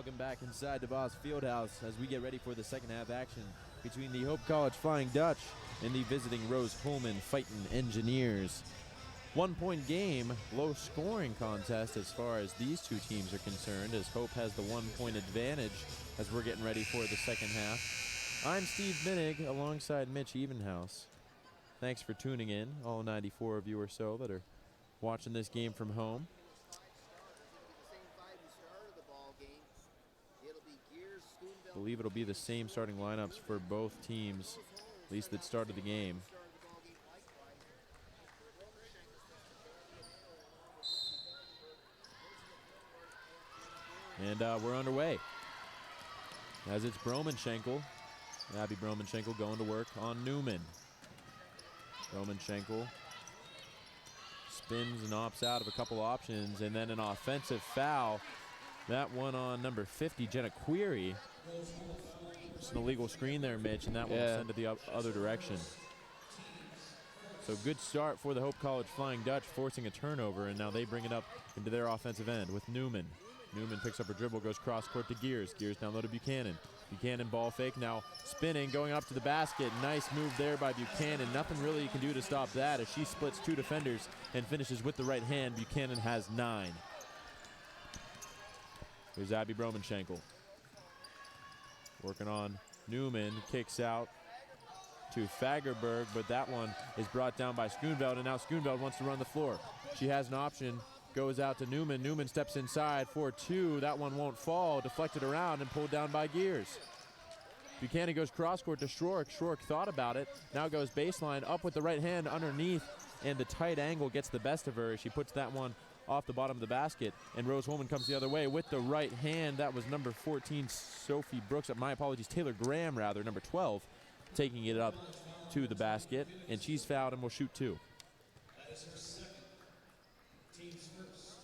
Welcome back inside DeVos Fieldhouse as we get ready for the second half action between the Hope College Flying Dutch and the visiting Rose-Hulman Fighting Engineers. 1 point game, low scoring contest as far as these two teams are concerned, as Hope has the 1 point advantage as we're getting ready for the second half. I'm Steve Binnig alongside Mitch Evenhouse. Thanks for tuning in, all 94 of you or so that are watching this game from home. I believe it'll be the same starting lineups for both teams, at least that started the game. And we're underway. As it's Bromenschenkel. Abby Bromenschenkel going to work on Newman. Bromenschenkel spins and opts out of a couple options, and then an offensive foul. That one on number 50, Jenna Query. It's an illegal screen there, Mitch, and that one was sent to the other direction. So good start for the Hope College Flying Dutch, forcing a turnover, and now they bring it up into their offensive end with Newman. Newman picks up a dribble, goes cross court to Gears. Gears down low to Buchanan. Buchanan ball fake, now spinning, going up to the basket. Nice move there by Buchanan. Nothing really you can do to stop that as she splits two defenders and finishes with the right hand. Buchanan has 9. Here's Abby Bromenschenkel. Working on Newman, kicks out to Fagerberg, but that one is brought down by Schoonveld, and now Schoonveld wants to run the floor. She has an option, goes out to Newman. Newman steps inside for 2. That one won't fall, deflected around and pulled down by Gears. Buchanan goes cross court to Schwark. Schwark thought about it, now goes baseline, up with the right hand underneath, and the tight angle gets the best of her. She puts that one off the bottom of the basket, and Rose-Hulman comes the other way with the right hand. That was number 14, Sophie Brooks. My apologies, Taylor Graham, rather, number 12, taking it up to the basket, and she's fouled and will shoot 2. That is her second. Team's first.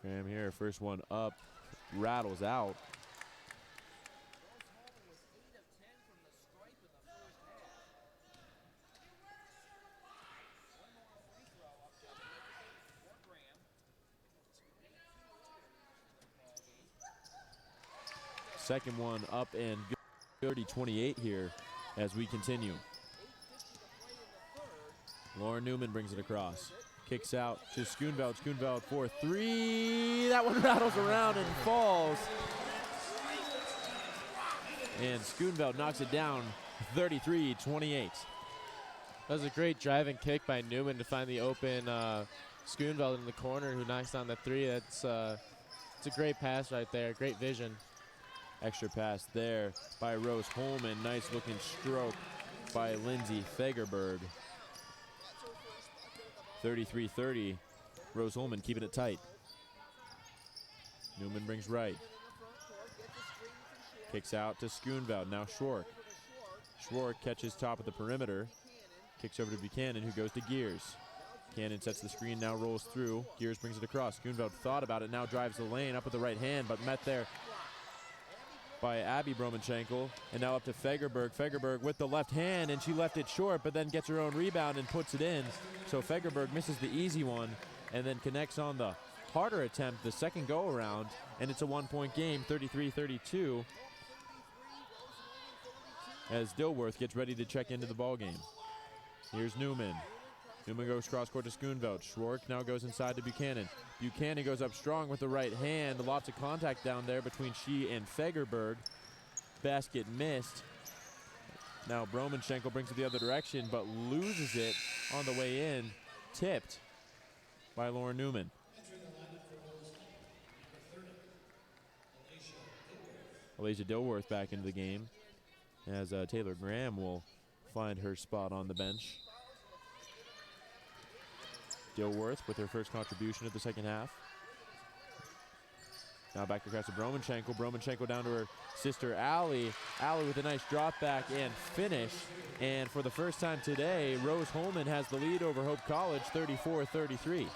Graham here, first one up, rattles out. Second one up and good. 30-28 here as we continue. Lauren Newman brings it across. Kicks out to Schoonveld. Schoonveld for 3. That one rattles around and falls. And Schoonveld knocks it down 33-28. That was a great driving kick by Newman to find the open Schoonveld in the corner, who knocks down the 3. It's a great pass right there, great vision. Extra pass there by Rose-Hulman. Nice looking stroke by Lindsay Fagerberg. 33-30. Rose-Hulman keeping it tight. Newman brings right. Kicks out to Schoonveld. Now Schwark. Schwark catches top of the perimeter. Kicks over to Buchanan, who goes to Gears. Buchanan sets the screen, now rolls through. Gears brings it across. Schoonveld thought about it, now drives the lane up with the right hand, but met there by Abby Bromenschenkel, and now up to Fagerberg. Fagerberg with the left hand, and she left it short, but then gets her own rebound and puts it in. So Fagerberg misses the easy one and then connects on the harder attempt the second go-around, and it's a 1 point game, 33-32, as Dilworth gets ready to check into the ball game. Here's Newman. Newman goes cross-court to Schoonveld. Schwark now goes inside to Buchanan. Buchanan goes up strong with the right hand. Lots of contact down there between she and Fagerberg. Basket missed. Now Bromenschenkel brings it the other direction, but loses it on the way in. Tipped by Lauren Newman. Alicia Dilworth back into the game, as Taylor Graham will find her spot on the bench. Dilworth with her first contribution of the second half. Now back across to Bromenschenkel. Bromenschenkel down to her sister Allie. Allie with a nice drop back and finish. And for the first time today, Rose-Hulman has the lead over Hope College, 34-33.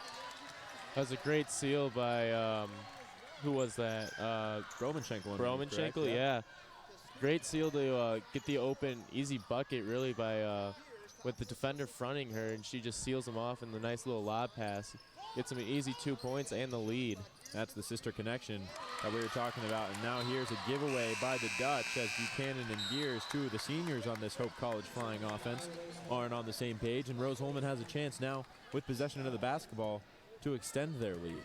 That was a great seal by, who was that? Bromenschenkel. Bromenschenkel, yeah. great seal to get the open, easy bucket really by with the defender fronting her, and she just seals him off in the nice little lob pass. Gets him an easy 2 points and the lead. That's the sister connection that we were talking about. And now here's a giveaway by the Dutch as Buchanan and Gears, two of the seniors on this Hope College flying offense, aren't on the same page. And Rose-Hulman has a chance now with possession of the basketball to extend their lead.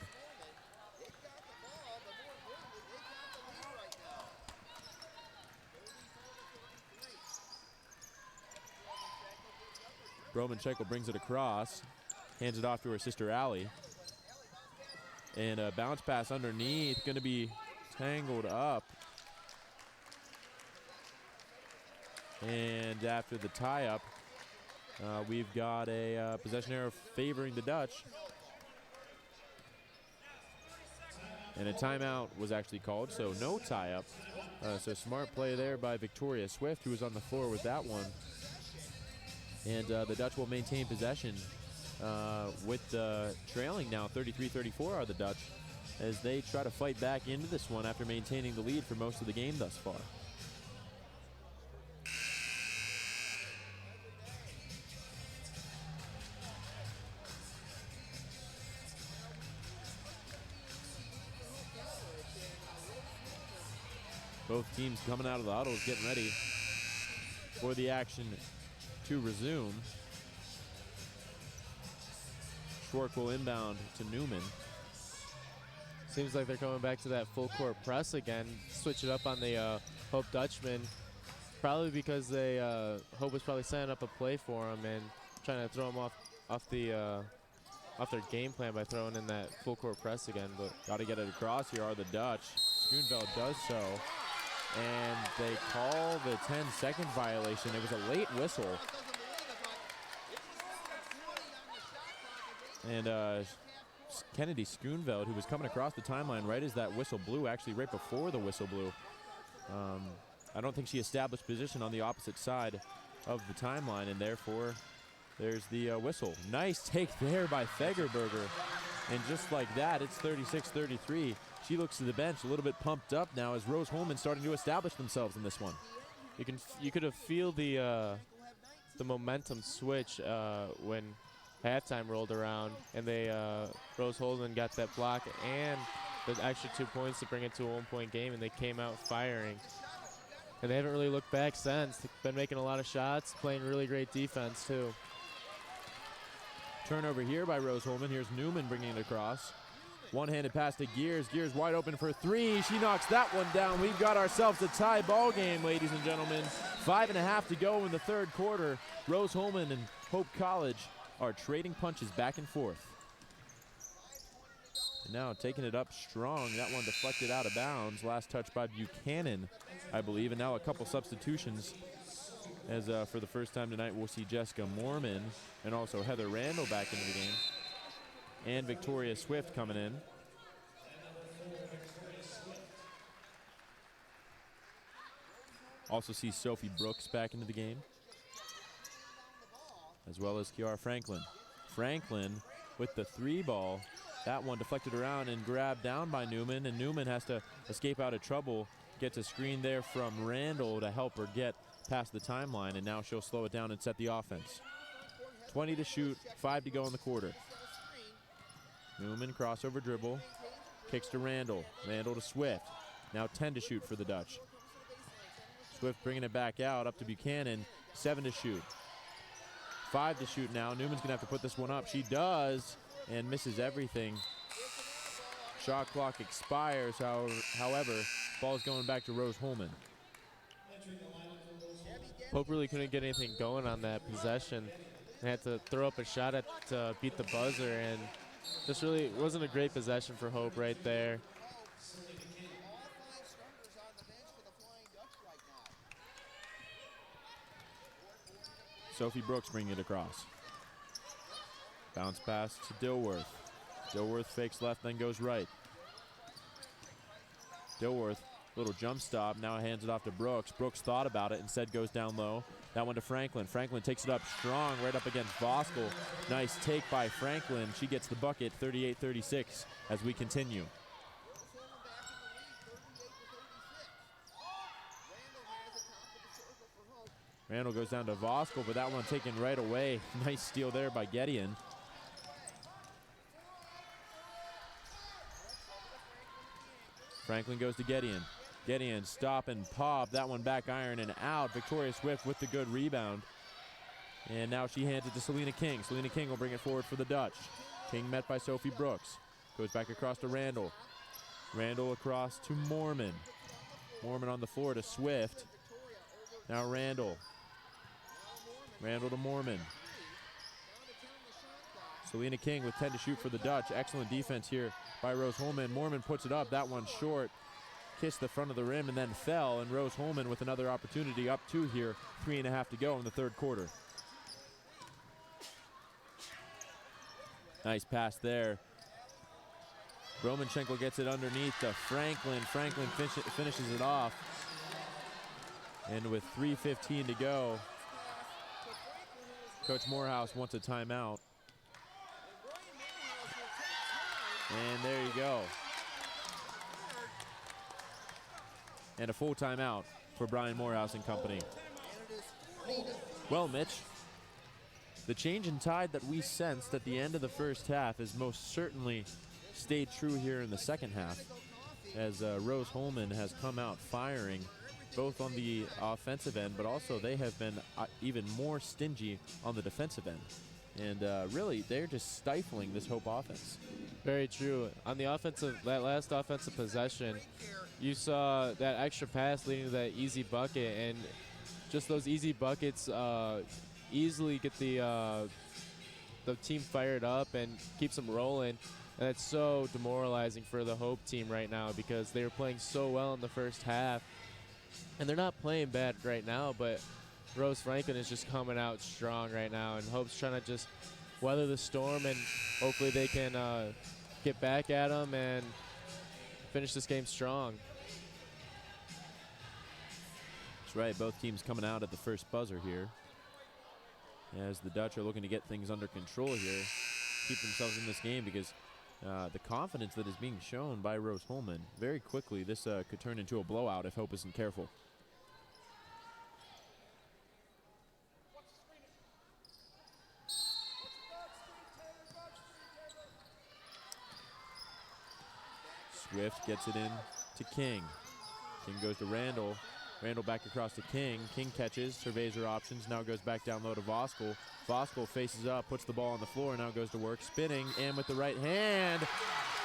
Bromanchenko brings it across, hands it off to her sister Allie. And a bounce pass underneath, going to be tangled up. And after the tie-up, we've got a possession error favoring the Dutch. And a timeout was actually called, so no tie-up. So smart play there by Victoria Swift, who was on the floor with that one. And the Dutch will maintain possession with trailing now 33-34 are the Dutch as they try to fight back into this one after maintaining the lead for most of the game thus far. Both teams coming out of the huddles getting ready for the action to resume. Schwark will inbound to Newman. Seems like they're going back to that full court press again. Switch it up on the Hope Dutchman. Probably because they Hope was probably setting up a play for them and trying to throw them off their game plan by throwing in that full court press again. But got to get it across here are the Dutch. Schoonveld does so. And they call the 10-second violation. It was a late whistle. And Kennedy Schoonveld, who was coming across the timeline right as that whistle blew, actually right before the whistle blew. I don't think she established position on the opposite side of the timeline, and therefore there's the whistle. Nice take there by Fegerberger. And just like that, it's 36-33. She looks to the bench a little bit pumped up now as Rose-Hulman starting to establish themselves in this one. You could have feel the momentum switch when halftime rolled around and they Rose-Hulman got that block and the extra 2 points to bring it to a 1 point game, and they came out firing. And they haven't really looked back since. They've been making a lot of shots, playing really great defense too. Turnover here by Rose-Hulman. Here's Newman bringing it across. One-handed pass to Gears. Gears wide open for three. She knocks that one down. We've got ourselves a tie ball game, ladies and gentlemen. 5.5 to go in the third quarter. Rose-Hulman and Hope College are trading punches back and forth. And now taking it up strong. That one deflected out of bounds. Last touch by Buchanan, I believe. And now a couple substitutions. As for the first time tonight, we'll see Jessica Moorman and also Heather Randall back into the game. And Victoria Swift coming in. Also see Sophie Brooks back into the game, as well as Kiara Franklin. Franklin with the three ball. That one deflected around and grabbed down by Newman, and Newman has to escape out of trouble. Gets a screen there from Randall to help her get past the timeline, and now she'll slow it down and set the offense. 20 to shoot, 5 to go in the quarter. Newman crossover dribble, kicks to Randall. Randall to Swift. Now 10 to shoot for the Dutch. Swift bringing it back out, up to Buchanan. 7 to shoot. 5 to shoot now. Newman's going to have to put this one up. She does, and misses everything. Shot clock expires, however, ball's going back to Rose-Hulman. Pope really couldn't get anything going on that possession. They had to throw up a shot to beat the buzzer, and just really wasn't a great possession for Hope right there. Sophie Brooks bringing it across. Bounce pass to Dilworth. Dilworth fakes left, then goes right. Dilworth, little jump stop, now hands it off to Brooks. Brooks thought about it, instead goes down low. That one to Franklin. Franklin takes it up strong, right up against Voskel. Nice take by Franklin. She gets the bucket, 38-36, as we continue. Randall goes down to Voskuhl, but that one taken right away. Nice steal there by Gideon. Franklin goes to Gideon. Gideon stop and pop. That one back iron and out. Victoria Swift with the good rebound. And now she hands it to Selena King. Selena King will bring it forward for the Dutch. King met by Sophie Brooks. Goes back across to Randall. Randall across to Mormon. Mormon on the floor to Swift. Now Randall. Randall to Mormon. Selena King with 10 to shoot for the Dutch. Excellent defense here by Rose-Hulman. Mormon puts it up. That one short. Kissed the front of the rim and then fell. And Rose-Hulman with another opportunity, up 2 here. 3.5 to go in the third quarter. Nice pass there. Romanchenko gets it underneath to Franklin. Franklin finishes it off. And with 3:15 to go, Coach Morehouse wants a timeout. And there you go. And a full timeout for Brian Morehouse and company. Well, Mitch, the change in tide that we sensed at the end of the first half has most certainly stayed true here in the second half, as Rose-Hulman has come out firing both on the offensive end, but also they have been even more stingy on the defensive end. And really, they're just stifling this Hope offense. Very true. On the offensive, that last offensive possession, you saw that extra pass leading to that easy bucket, and just those easy buckets easily get the team fired up and keeps them rolling. And it's so demoralizing for the Hope team right now because they were playing so well in the first half. And they're not playing bad right now, but Rose Franklin is just coming out strong right now. And Hope's trying to just weather the storm, and hopefully they can get back at them and finish this game strong. That's right. Both teams coming out at the first buzzer here, as the Dutch are looking to get things under control here, keep themselves in this game, because the confidence that is being shown by Rose-Hulman, very quickly this could turn into a blowout if Hope isn't careful. Swift gets it in to King. King goes to Randall. Randall back across to King. King catches, surveys her options, now goes back down low to Voskuhl. Voskuhl faces up, puts the ball on the floor, now goes to work, spinning, and with the right hand,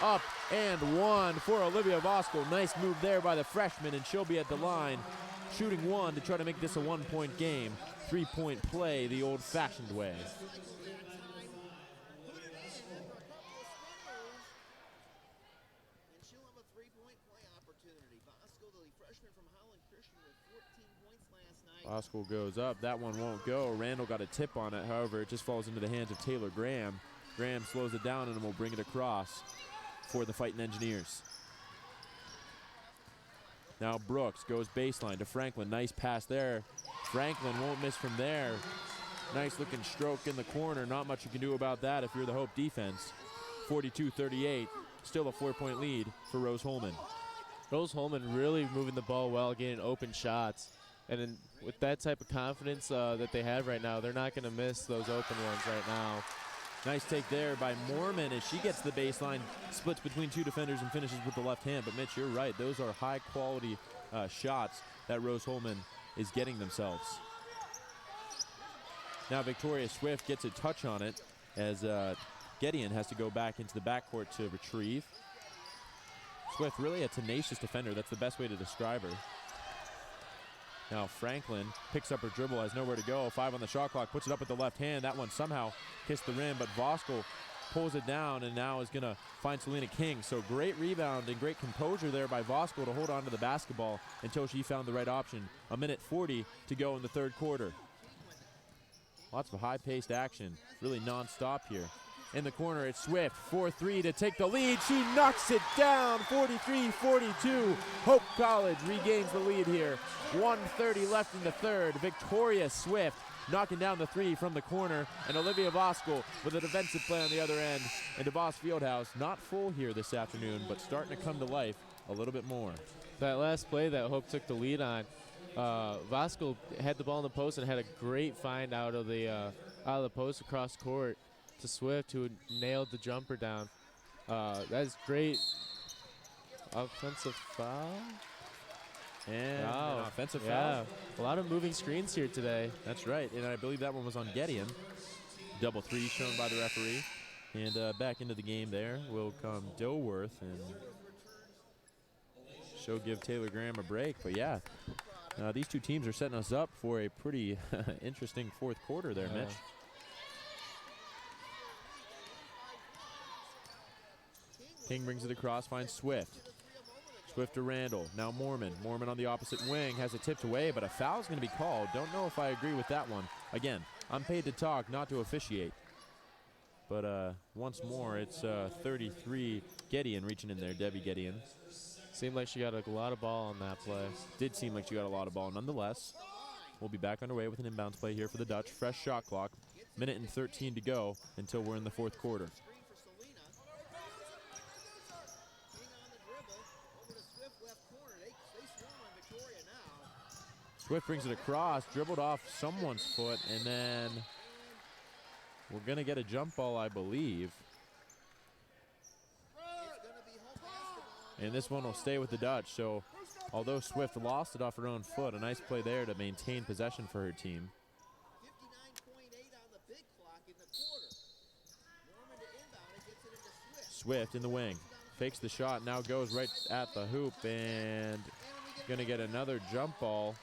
up and one for Olivia Voskuhl. Nice move there by the freshman, and she'll be at the line, shooting one to try to make this a one-point game. 3-point play the old-fashioned way. Voskuhl goes up. That one won't go. Randall got a tip on it. However, it just falls into the hands of Taylor Graham. Graham slows it down and will bring it across for the Fighting Engineers. Now Brooks goes baseline to Franklin. Nice pass there. Franklin won't miss from there. Nice looking stroke in the corner. Not much you can do about that if you're the Hope defense. 42-38. Still a 4-point lead for Rose-Hulman. Rose-Hulman really moving the ball well, getting open shots. And then with that type of confidence that they have right now, they're not going to miss those open ones right now. Nice take there by Mormon as she gets the baseline, splits between two defenders and finishes with the left hand. But Mitch, you're right. Those are high-quality shots that Rose-Hulman is getting themselves. Now Victoria Swift gets a touch on it as Gideon has to go back into the backcourt to retrieve. Swift really a tenacious defender. That's the best way to describe her. Now Franklin picks up her dribble, has nowhere to go. 5 on the shot clock, puts it up with the left hand. That one somehow kissed the rim, but Voskuhl pulls it down and now is going to find Selena King. So great rebound and great composure there by Voskuhl to hold on to the basketball until she found the right option. 1:40 to go in the third quarter. Lots of high-paced action, really non-stop here. In the corner, it's Swift, 4-3 to take the lead. She knocks it down, 43-42. Hope College regains the lead here. 1:30 left in the third. Victoria Swift knocking down the three from the corner, and Olivia Voskuhl with a defensive play on the other end. And DeVos Fieldhouse not full here this afternoon, but starting to come to life a little bit more. That last play that Hope took the lead on, Vasco had the ball in the post and had a great find out of the post across court to Swift, who nailed the jumper down. That's great offensive foul. And Wow. an offensive Yeah, foul. a lot of moving screens here today. That's right, and I believe that one was on Gedeon. Double three shown by the referee. And back into the game there will come Dilworth and give Taylor Graham a break. But yeah, these two teams are setting us up for a pretty interesting fourth quarter there, Mitch. King brings it across, finds Swift. Swift to Randall. Now Mormon. Mormon on the opposite wing has it tipped away, but a foul's going to be called. Don't know if I agree with that one. Again, I'm paid to talk, not to officiate. But once more, it's 33 Gedeon reaching in there, Debbie Gedeon. Seemed like she got a lot of ball on that play. Did seem like she got a lot of ball. Nonetheless, we'll be back underway with an inbounds play here for the Dutch. Fresh shot clock. Minute and 13 to go until we're in the fourth quarter. Swift brings it across, dribbled off someone's foot, and then we're going to get a jump ball, I believe. And this one will stay with the Dutch. So although Swift lost it off her own foot, a nice play there to maintain possession for her team. 59.8 on the big clock in the quarter. Norman to inbound, it gets it into Swift. Swift in the wing. Fakes the shot, now goes right at the hoop, and going to get another jump ball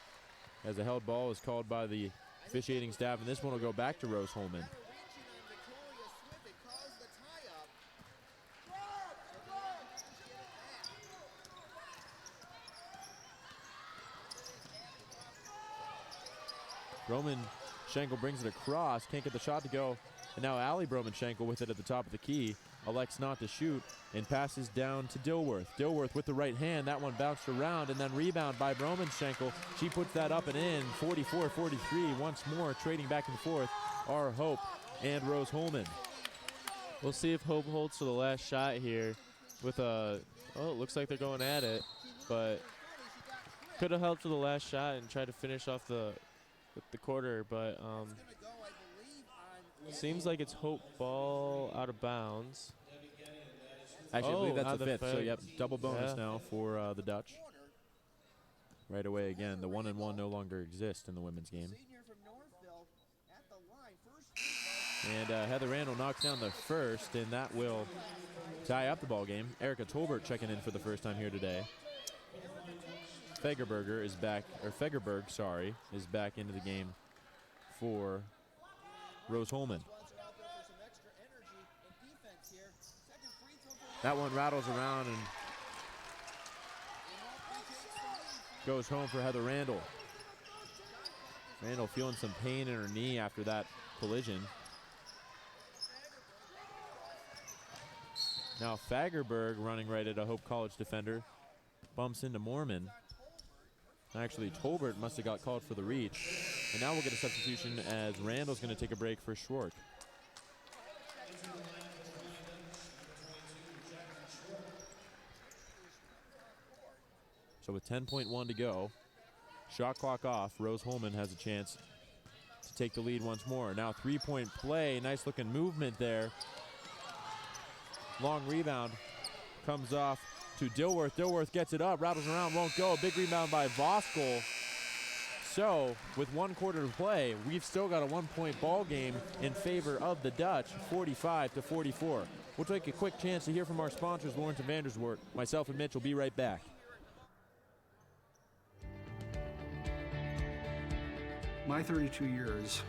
as a held ball is called by the officiating staff, and this one will go back to Rose-Hulman. Broman Schenkel brings it across, can't get the shot to go, and now Allie Broman Schenkel with it at the top of the key, elects not to shoot, and passes down to Dilworth. Dilworth with the right hand, that one bounced around, and then rebound by Broman Schenkel. She puts that up and in, 44-43, once more trading back and forth, our Hope and Rose-Hulman. We'll see if Hope holds to the last shot here with a, it looks like they're going at it, but could have held to the last shot and tried to finish off the quarter, but seems like it's Hope ball out of bounds. Actually, I believe that's a fifth, so yep, double bonus Yeah. now for the Dutch. Right away again, the 1-and-1 no longer exists in the women's game. And Heather Randall knocks down the first, and that will tie up the ball game. Erica Tolbert checking in for the first time here today. Fegerberg is back into the game for Rose-Hulman. That one rattles around and goes home for Heather Randall. Randall feeling some pain in her knee after that collision. Now Fagerberg running right at a Hope College defender. Bumps into Mormon. Actually, Tolbert must have got called for the reach. And now we'll get a substitution as Randall's going to take a break for Schwark. So with 10.1 to go, shot clock off, Rose-Hulman has a chance to take the lead once more. Now three-point play, nice looking movement there. Long rebound comes off to Dilworth. Dilworth gets it up, rattles around, won't go. Big rebound by Voskuhl. So, with 1 quarter to play, we've still got a 1-point ball game in favor of the Dutch, 45-44. We'll take a quick chance to hear from our sponsors, Lawrence and Vanderswart. Myself and Mitch will be right back. My 32 years,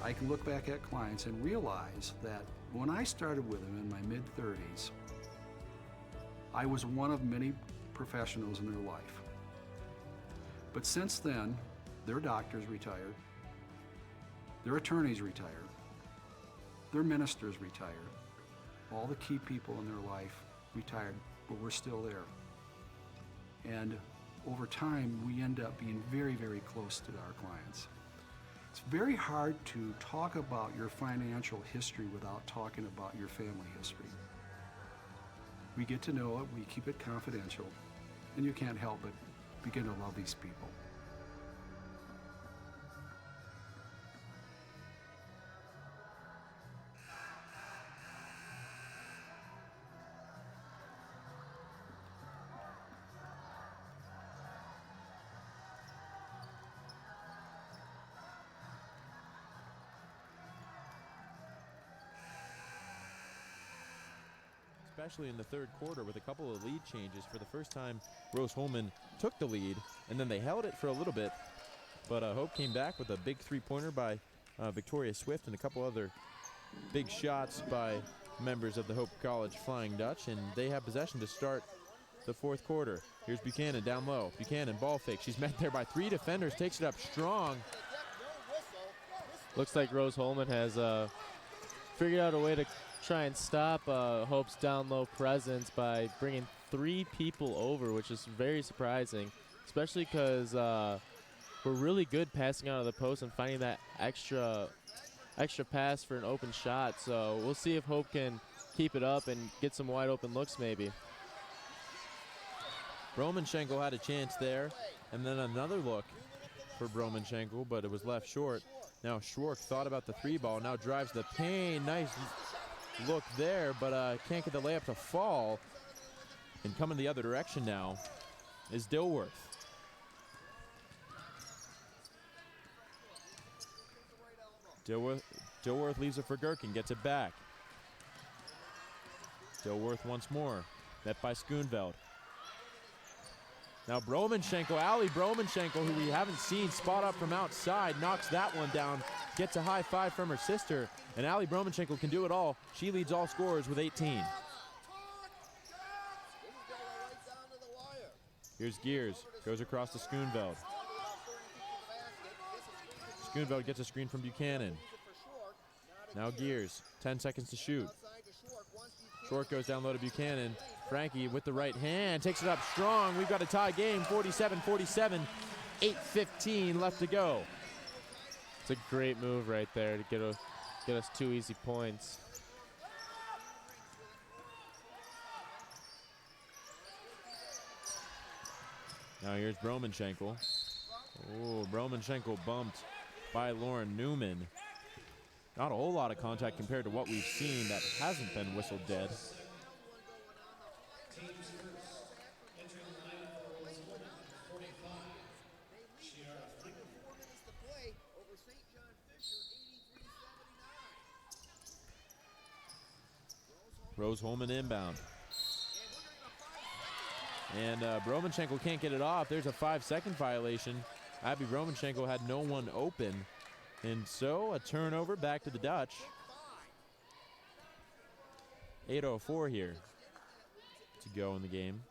I can look back at clients and realize that when I started with them in my mid-30s, I was one of many professionals in their life. But since then, their doctors retired, their attorneys retired, their ministers retired, all the key people in their life retired, but we're still there. And over time, we end up being very, very close to our clients. It's very hard to talk about your financial history without talking about your family history. We get to know it, we keep it confidential, and you can't help but begin to love these people. especially in the third quarter with a couple of lead changes. For the first time, Rose-Hulman took the lead, and then they held it for a little bit. But Hope came back with a big three-pointer by Victoria Swift and a couple other big shots by members of the Hope College Flying Dutch, and they have possession to start the fourth quarter. Here's Buchanan down low. Buchanan ball fake. She's met there by 3 defenders, takes it up strong. Looks like Rose-Hulman has figured out a way to try and stop Hope's down low presence by bringing 3 people over, which is very surprising, especially because we're really good passing out of the post and finding that extra pass for an open shot. So we'll see if Hope can keep it up and get some wide open looks maybe. Broman-Schenkel had a chance there, and then another look for Broman-Schenkel, but it was left short. Now Schwark thought about the 3-ball, now drives the paint. Nice look there, but can't get the layup to fall. And coming the other direction now is Dilworth. Dilworth leaves it for Gherkin, gets it back. Dilworth once more, met by Schoonveld. Now Broman-Schenkel, Allie Broman-Schenkel, who we haven't seen spot up from outside, knocks that one down, gets a high five from her sister, and Allie Broman-Schenkel can do it all. She leads all scorers with 18. Here's Gears, goes across to Schoonveld. Schoonveld gets a screen from Buchanan. Now Gears, 10 seconds to shoot. Short goes down low to Buchanan. Frankie with the right hand, takes it up strong. We've got a tie game, 47-47, 8:15 left to go. It's a great move right there to get us 2 easy points. Now here's Broman-Schenkel. Oh, Broman-Schenkel bumped by Lauren Newman. Not a whole lot of contact compared to what we've seen that hasn't been whistled dead. Rose-Hulman inbound. And Broman-Schenkel can't get it off. There's a 5-second violation. Abby Broman-Schenkel had no one open. And so a turnover back to the Dutch. 8:04 here to go in the game.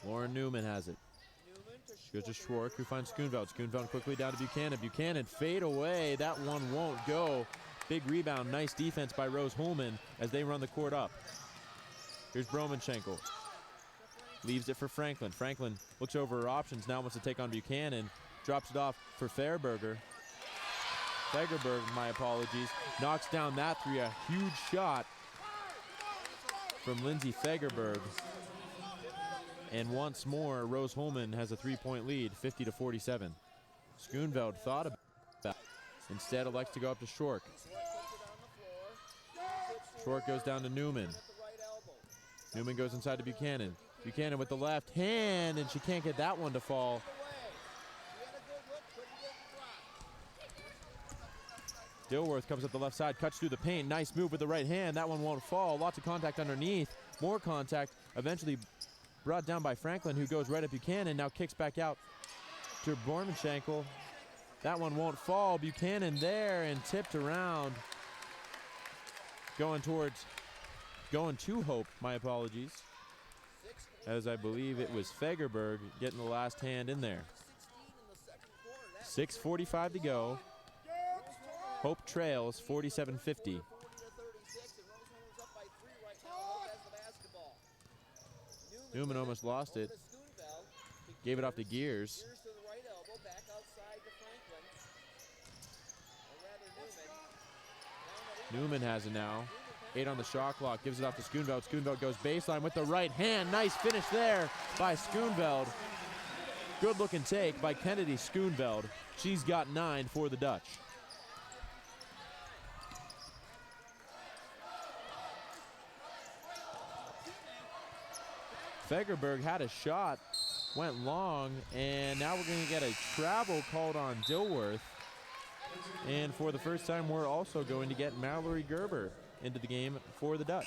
Lauren Newman has it. Goes to Schwark, who finds Schoonveld. Schoonveld quickly down to Buchanan. Buchanan fade away. That one won't go. Big rebound. Nice defense by Rose-Hulman as they run the court up. Here's Broman-Schenkel. Leaves it for Franklin. Franklin looks over her options. Now wants to take on Buchanan. Drops it off for Fagerberg, my apologies. Knocks down that 3. A huge shot from Lindsay Fagerberg. And once more, Rose-Hulman has a 3-point lead, 50-47. Schoonveld thought about that. Instead elects to go up to Schwark. Schwark goes down to Newman. Newman goes inside to Buchanan. Buchanan with the left hand, and she can't get that one to fall. Dilworth comes up the left side, cuts through the paint. Nice move with the right hand. That one won't fall. Lots of contact underneath. More contact. Eventually brought down by Franklin, who goes right at Buchanan. Now kicks back out to Broman-Schenkel. That one won't fall. Buchanan there and tipped around. Going to Hope, my apologies. As I believe it was Fagerberg getting the last hand in there. 6:45 to go. Hope trails 47-50. Newman almost lost it. Gave it off to Gears. Newman has it now. 8 on the shot clock. Gives it off to Schoonveld. Schoonveld goes baseline with the right hand. Nice finish there by Schoonveld. Good looking take by Kennedy Schoonveld. She's got 9 for the Dutch. Fagerberg had a shot, went long, and now we're going to get a travel called on Dilworth. And for the first time, we're also going to get Mallory Gerber into the game for the Dutch.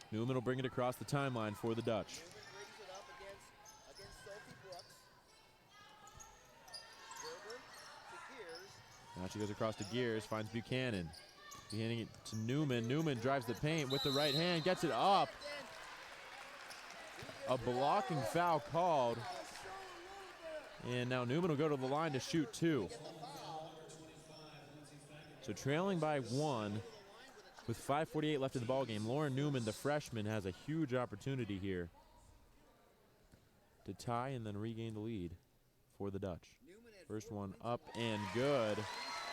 Newman will bring it across the timeline for the Dutch. Brings it up against Sophie Brooks. Gerber to Gears. Now she goes across to Gears, finds Buchanan. Handing it to Newman. Newman drives the paint with the right hand, gets it up. A blocking foul called. And now Newman will go to the line to shoot 2. So trailing by 1 with 5:48 left in the ballgame. Lauren Newman, the freshman, has a huge opportunity here to tie and then regain the lead for the Dutch. First one up and good.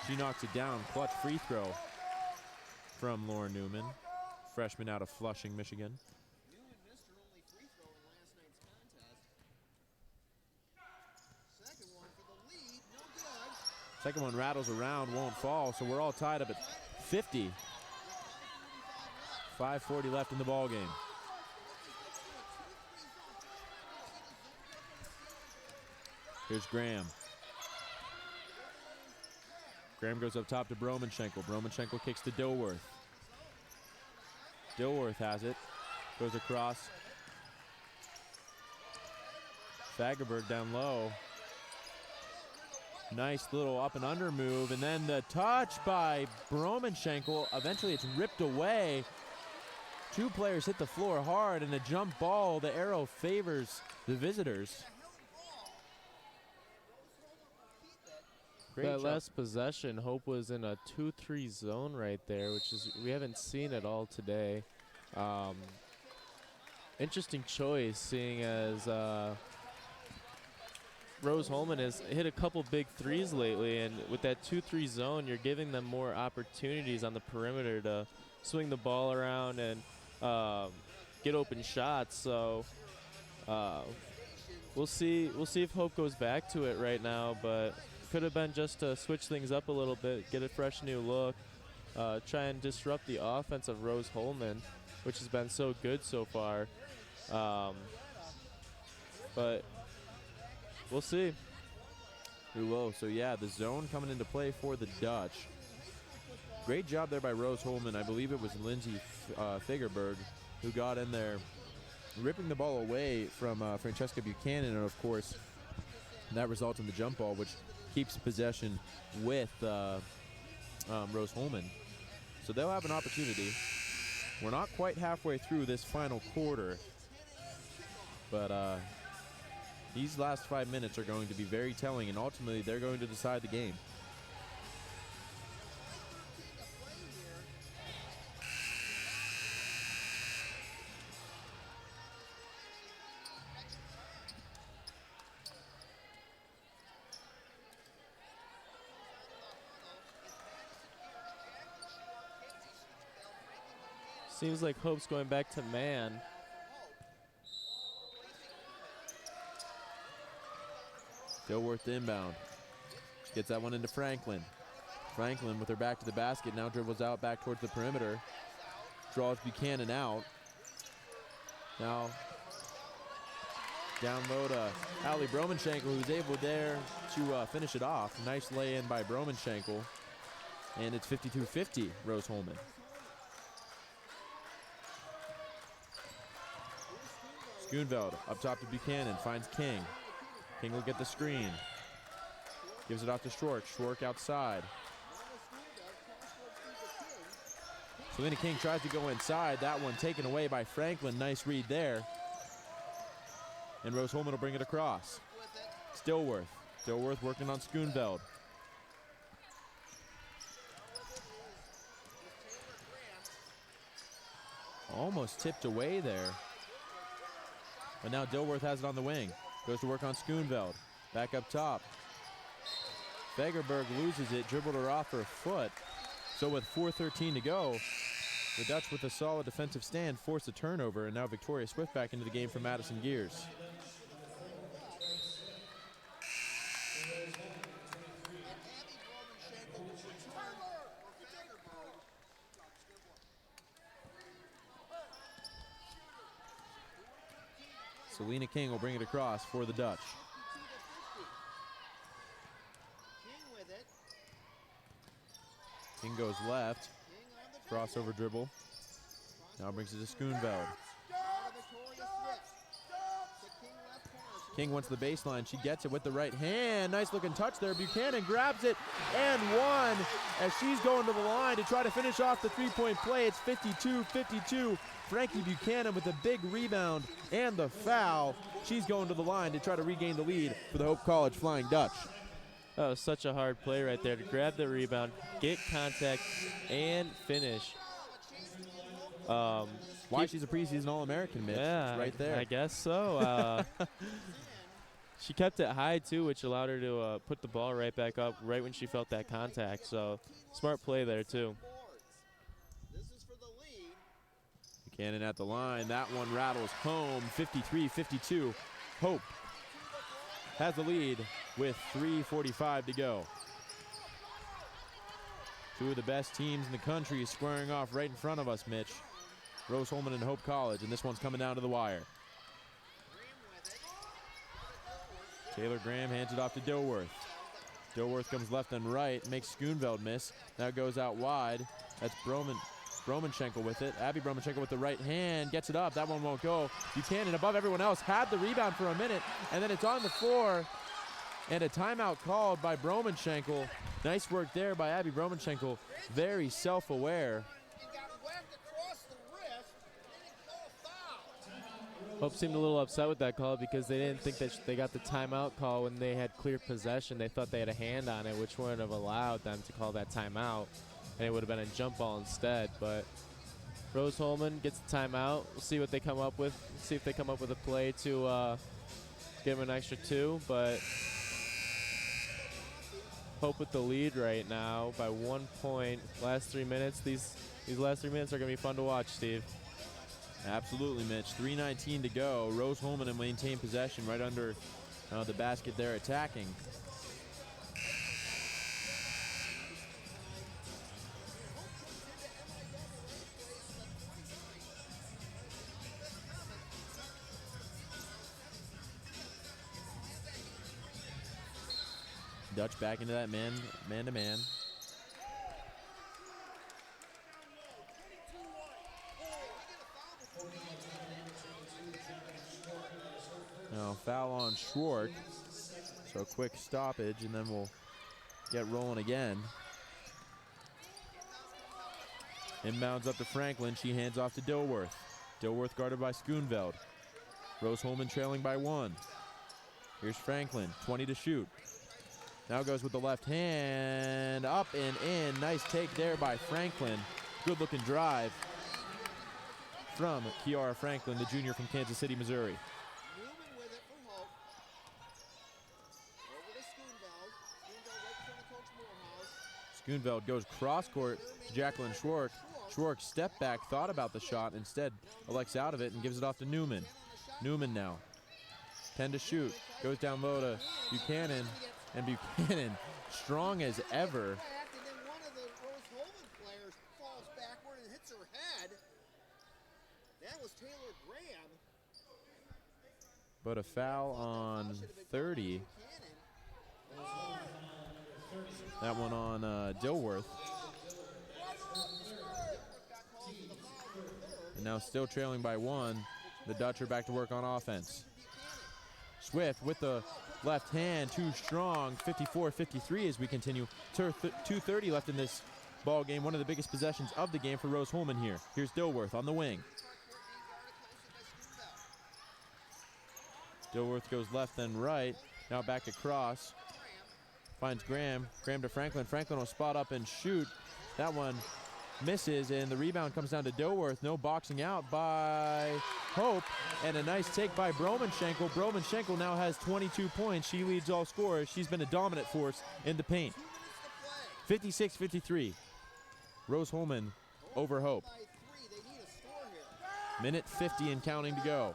She knocks it down. Clutch free throw from Lauren Newman, freshman out of Flushing, Michigan. Newman missed her only free throw in last night's contest. Second one for the lead, no good. Second one rattles around, won't fall, so we're all tied up at 50. 5:40 left in the ball game. Here's Graham. Graham goes up top to Bromanchenko. Bromanchenko kicks to Dilworth. Dilworth has it. Goes across. Fagerberg down low. Nice little up and under move. And then the touch by Bromanchenko. Eventually it's ripped away. 2 players hit the floor hard, and a jump ball. The arrow favors the visitors. Great That job. last possession, Hope was in a 2-3 zone right there, which is we haven't seen it all today. Interesting choice, seeing as Rose-Hulman has hit a couple big threes lately, and with that 2-3 zone, you're giving them more opportunities on the perimeter to swing the ball around and get open shots. So we'll see if Hope goes back to it right now, but could have been just to switch things up a little bit, get a fresh new look, try and disrupt the offense of Rose-Hulman, which has been so good so far. But we'll see. We will. So, yeah, the zone coming into play for the Dutch. Great job there by Rose-Hulman. I believe it was Lindsay Fagerberg who got in there, ripping the ball away from Francesca Buchanan, and, of course, that results in the jump ball, which keeps possession with Rose-Hulman. So they'll have an opportunity. We're not quite halfway through this final quarter, but these last 5 minutes are going to be very telling, and ultimately they're going to decide the game. Seems like Hope's going back to man. Dilworth inbound. She gets that one into Franklin. Franklin with her back to the basket now dribbles out back towards the perimeter. Draws Buchanan out. Now down low to Allie Bromanchenko, who's able there to finish it off. Nice lay-in by Bromanchenko. And it's 52-50, Rose-Hulman. Schoonveld up top to Buchanan, finds King. King will get the screen. Gives it off to Schwark. Schwark outside. Selena King tries to go inside. That one taken away by Franklin. Nice read there. And Rose-Hulman will bring it across. Dilworth. Dilworth working on Schoonveld. Almost tipped away there. But now Dilworth has it on the wing. Goes to work on Schoonveld. Back up top. Fagerberg loses it, dribbled her off her foot. So with 4:13 to go, The Dutch, with a solid defensive stand, forced a turnover, and now Victoria Swift back into the game for Madison Gears. Selena King will bring it across for the Dutch. King goes left. Crossover dribble. Now brings it to Schoonveld. King wants the baseline. She gets it with the right hand. Nice looking touch there. Buchanan grabs it and one as she's going to the line to try to finish off the three-point play. It's 52-52. Frankie Buchanan with a big rebound and the foul. She's going to the line to try to regain the lead for the Hope College Flying Dutch. That was such a hard play right there to grab the rebound, get contact, and finish. Why she's a preseason All-American, Mitch. Yeah, It's right there. I guess so. She kept it high, too, which allowed her to put the ball right back up right when she felt that contact. So, smart play there, too. Buchanan at the line. That one rattles home. 53-52. Hope has the lead with 3:45 to go. Two of the best teams in the country squaring off right in front of us, Mitch. Rose-Hulman and Hope College, and this one's coming down to the wire. Taylor Graham hands it off to Dilworth. Dilworth comes left and right, makes Schoonveld miss. Now goes out wide. That's Bromanchenko with it. Abby Bromanchenko with the right hand, gets it up. That one won't go. Buchanan above everyone else, had the rebound for a minute, and then it's on the floor. And a timeout called by Bromanchenko. Nice work there by Abby Bromanchenko. Very self-aware. Hope seemed a little upset with that call because they didn't think that they got the timeout call when they had clear possession. They thought they had a hand on it, which wouldn't have allowed them to call that timeout, and it would have been a jump ball instead. But Rose-Hulman gets the timeout. We'll see what they come up with. See if they come up with a play to give them an extra two. But Hope with the lead right now by 1 point. Last 3 minutes. These last 3 minutes are going to be fun to watch, Steve. Absolutely, Mitch. 3:19 to go. Rose-Hulman and maintain possession right under the basket there attacking. Dutch back into that man-to-man. Now foul on Schwartz. So a quick stoppage, and then we'll get rolling again. Inbounds up to Franklin. She hands off to Dilworth. Dilworth guarded by Schoonveld. Rose-Hulman trailing by 1. Here's Franklin, 20 to shoot. Now goes with the left hand, up and in. Nice take there by Franklin. Good looking drive from Kiara Franklin, the junior from Kansas City, Missouri. Schoonveld goes cross court to Jacqueline Schwartz. Schwartz stepped back, thought about the shot, instead elects out of it and gives it off to Newman. Newman now, 10 to shoot, goes down low to Buchanan. And Buchanan, strong as ever. And then one of the Rose-Hulman players falls backward and hits her head. That was Taylor Graham. But a foul on 30. That one on Dilworth. And now still trailing by 1. The Dutch are back to work on offense. Swift with the left hand, too strong. 54-53 as we continue. 2:30 left in this ball game. One of the biggest possessions of the game for Rose-Hulman here. Here's Dilworth on the wing. Dilworth goes left then right. Now back across. Finds Graham. Graham to Franklin. Franklin will spot up and shoot. That one misses, and the rebound comes down to Dilworth. No boxing out by Hope, and a nice take by Bromanchenko. Bromanchenko now has 22 points. She leads all scorers. She's been a dominant force in the paint. 56-53. Rose-Hulman over Hope. Minute 50 and counting to go.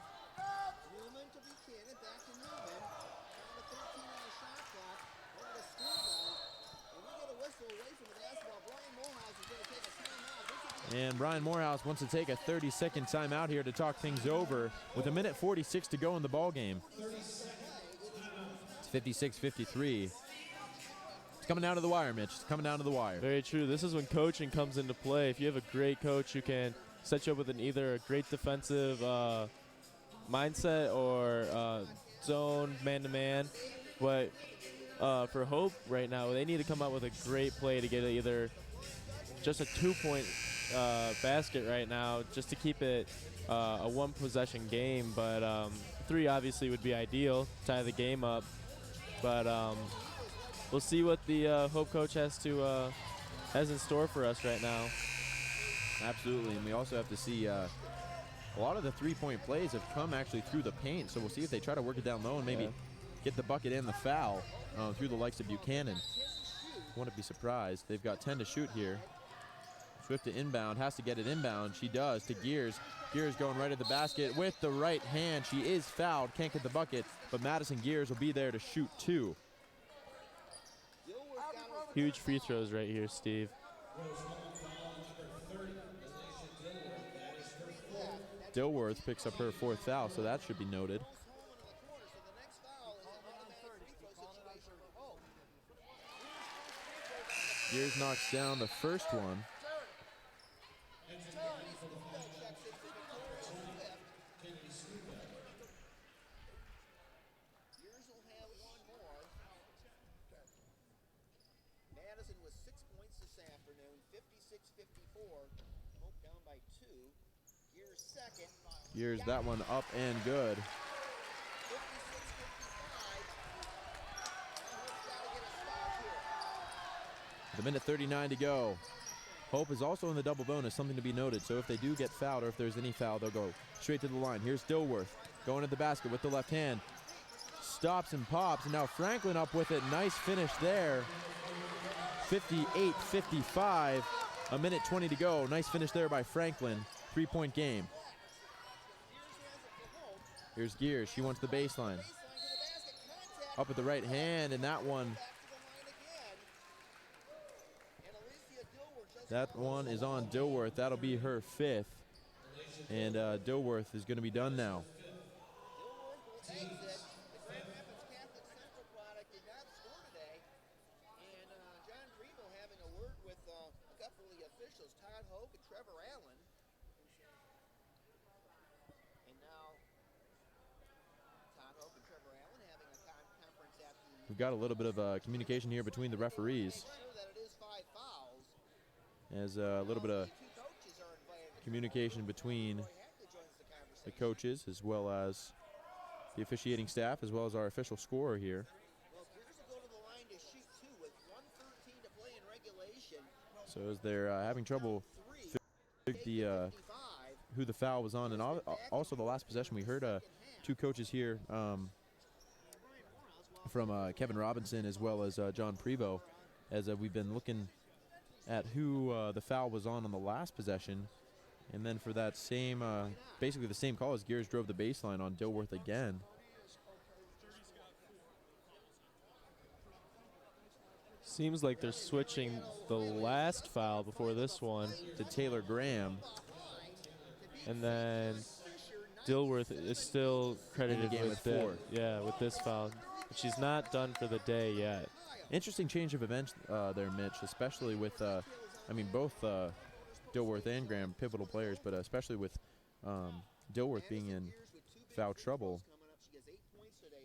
Newman to Buchanan, back to Newman. Down to 13 on the shot clock. Over to Sturbo. And we get a whistle away from the basketball. Brian Morehouse is going to take a timeout. This will be And Brian Morehouse wants to take a 30-second timeout here to talk things over with a minute 46 to go in the ball game. It's 56-53. It's coming down to the wire, Mitch. It's coming down to the wire. Very true. This is when coaching comes into play. If you have a great coach who can set you up with either a great defensive mindset or zone, man-to-man. But for Hope right now, they need to come up with a great play to get either just a 2-point basket right now just to keep it a one-possession game. But 3 obviously would be ideal, tie the game up. But we'll see what the Hope coach has in store for us right now. Absolutely, and we also have to see a lot of the three-point plays have come actually through the paint, so we'll see if they try to work it down low and maybe get the bucket and the foul through the likes of Buchanan. Wouldn't be surprised. They've got 10 to shoot here. Swift to inbound, has to get it inbound. She does to Gears. Gears going right at the basket with the right hand. She is fouled, can't get the bucket, but Madison Gears will be there to shoot 2. Huge free throws right here, Steve. Dilworth picks up her 4th foul, so that should be noted. Gears knocks down the first one. Madison with 6 points this afternoon, 56-54. Hope down by 2. Gears second. Gears that one up and good. 56-55. Hope's got to get a stop here. With a minute 39 to go. Hope is also in the double bonus, something to be noted. So if they do get fouled or if there's any foul, they'll go straight to the line. Here's Dilworth going at the basket with the left hand. Stops and pops, and now Franklin up with it. Nice finish there. 58-55. A minute 20 to go. Nice finish there by Franklin. 3-point game. Here's Gears. She wants the baseline. Up with the right hand, and that one is on Dilworth. That'll be her 5th. And Dilworth is going to be done now. Todd Hoke and Trevor Allen. And now Todd Hoke and Trevor Allen having a conference at the... We've got a little bit of communication here between the referees. Sure that it is 5 fouls. As a little bit of communication between the coaches as well as the officiating staff as well as our official scorer here. Well, Gears will go to the line to shoot 2 with 1:13 to play in regulation. So as they're having trouble figuring who the foul was on, and also the last possession, we heard 2 coaches here from Kevin Robinson as well as John Prevost, as we've been looking at who the foul was on the last possession, and then for that same, basically the same call as Gears drove the baseline on Dilworth again. Seems like they're switching the last foul before this one to Taylor Graham. And then Dilworth is still credited with 4. with this foul. But she's not done for the day yet. Interesting change of events there, Mitch, especially with, both Dilworth and Graham, pivotal players, but especially with Dilworth being in foul trouble.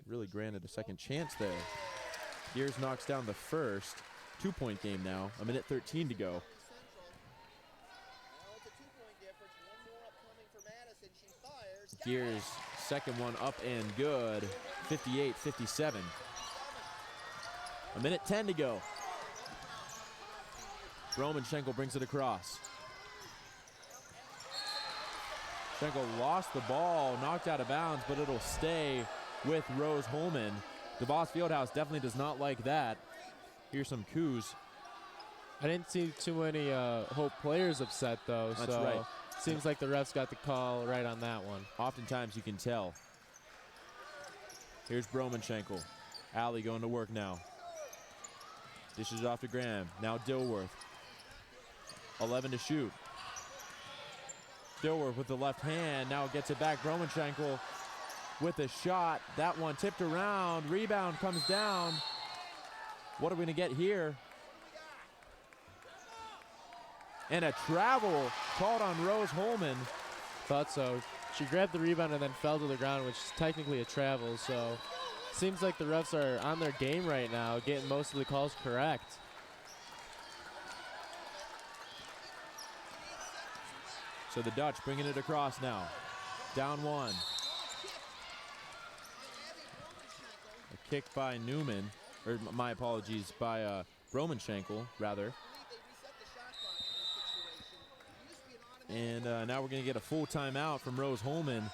Really granted a second chance there. Gears knocks down the first. 2-point game now. A minute 13 to go. Gears second one up and good. 58-57. A minute 10 to go. Roman Schenkel brings it across. Schenkel lost the ball, knocked out of bounds, but it'll stay with Rose-Hulman. DeVos Fieldhouse definitely does not like that. Here's some coups. I didn't see too many Hope players upset, though. That's so right. seems like the refs got the call right on that one. Oftentimes you can tell. Here's Bromanschenkel. Allie going to work now. Dishes it off to Graham. Now Dilworth. 11 to shoot. Dilworth with the left hand. Now gets it back. Bromanschenkel with a shot. That one tipped around. Rebound comes down. What are we going to get here? And a travel called on Rose-Hulman. Thought so. She grabbed the rebound and then fell to the ground, which is technically a travel. So seems like the refs are on their game right now, getting most of the calls correct. So the Dutch bringing it across now. Down one. A kick by Newman, or my apologies, by Bromanschenkel, rather. And now we're going to get a full timeout from Rose-Hulman.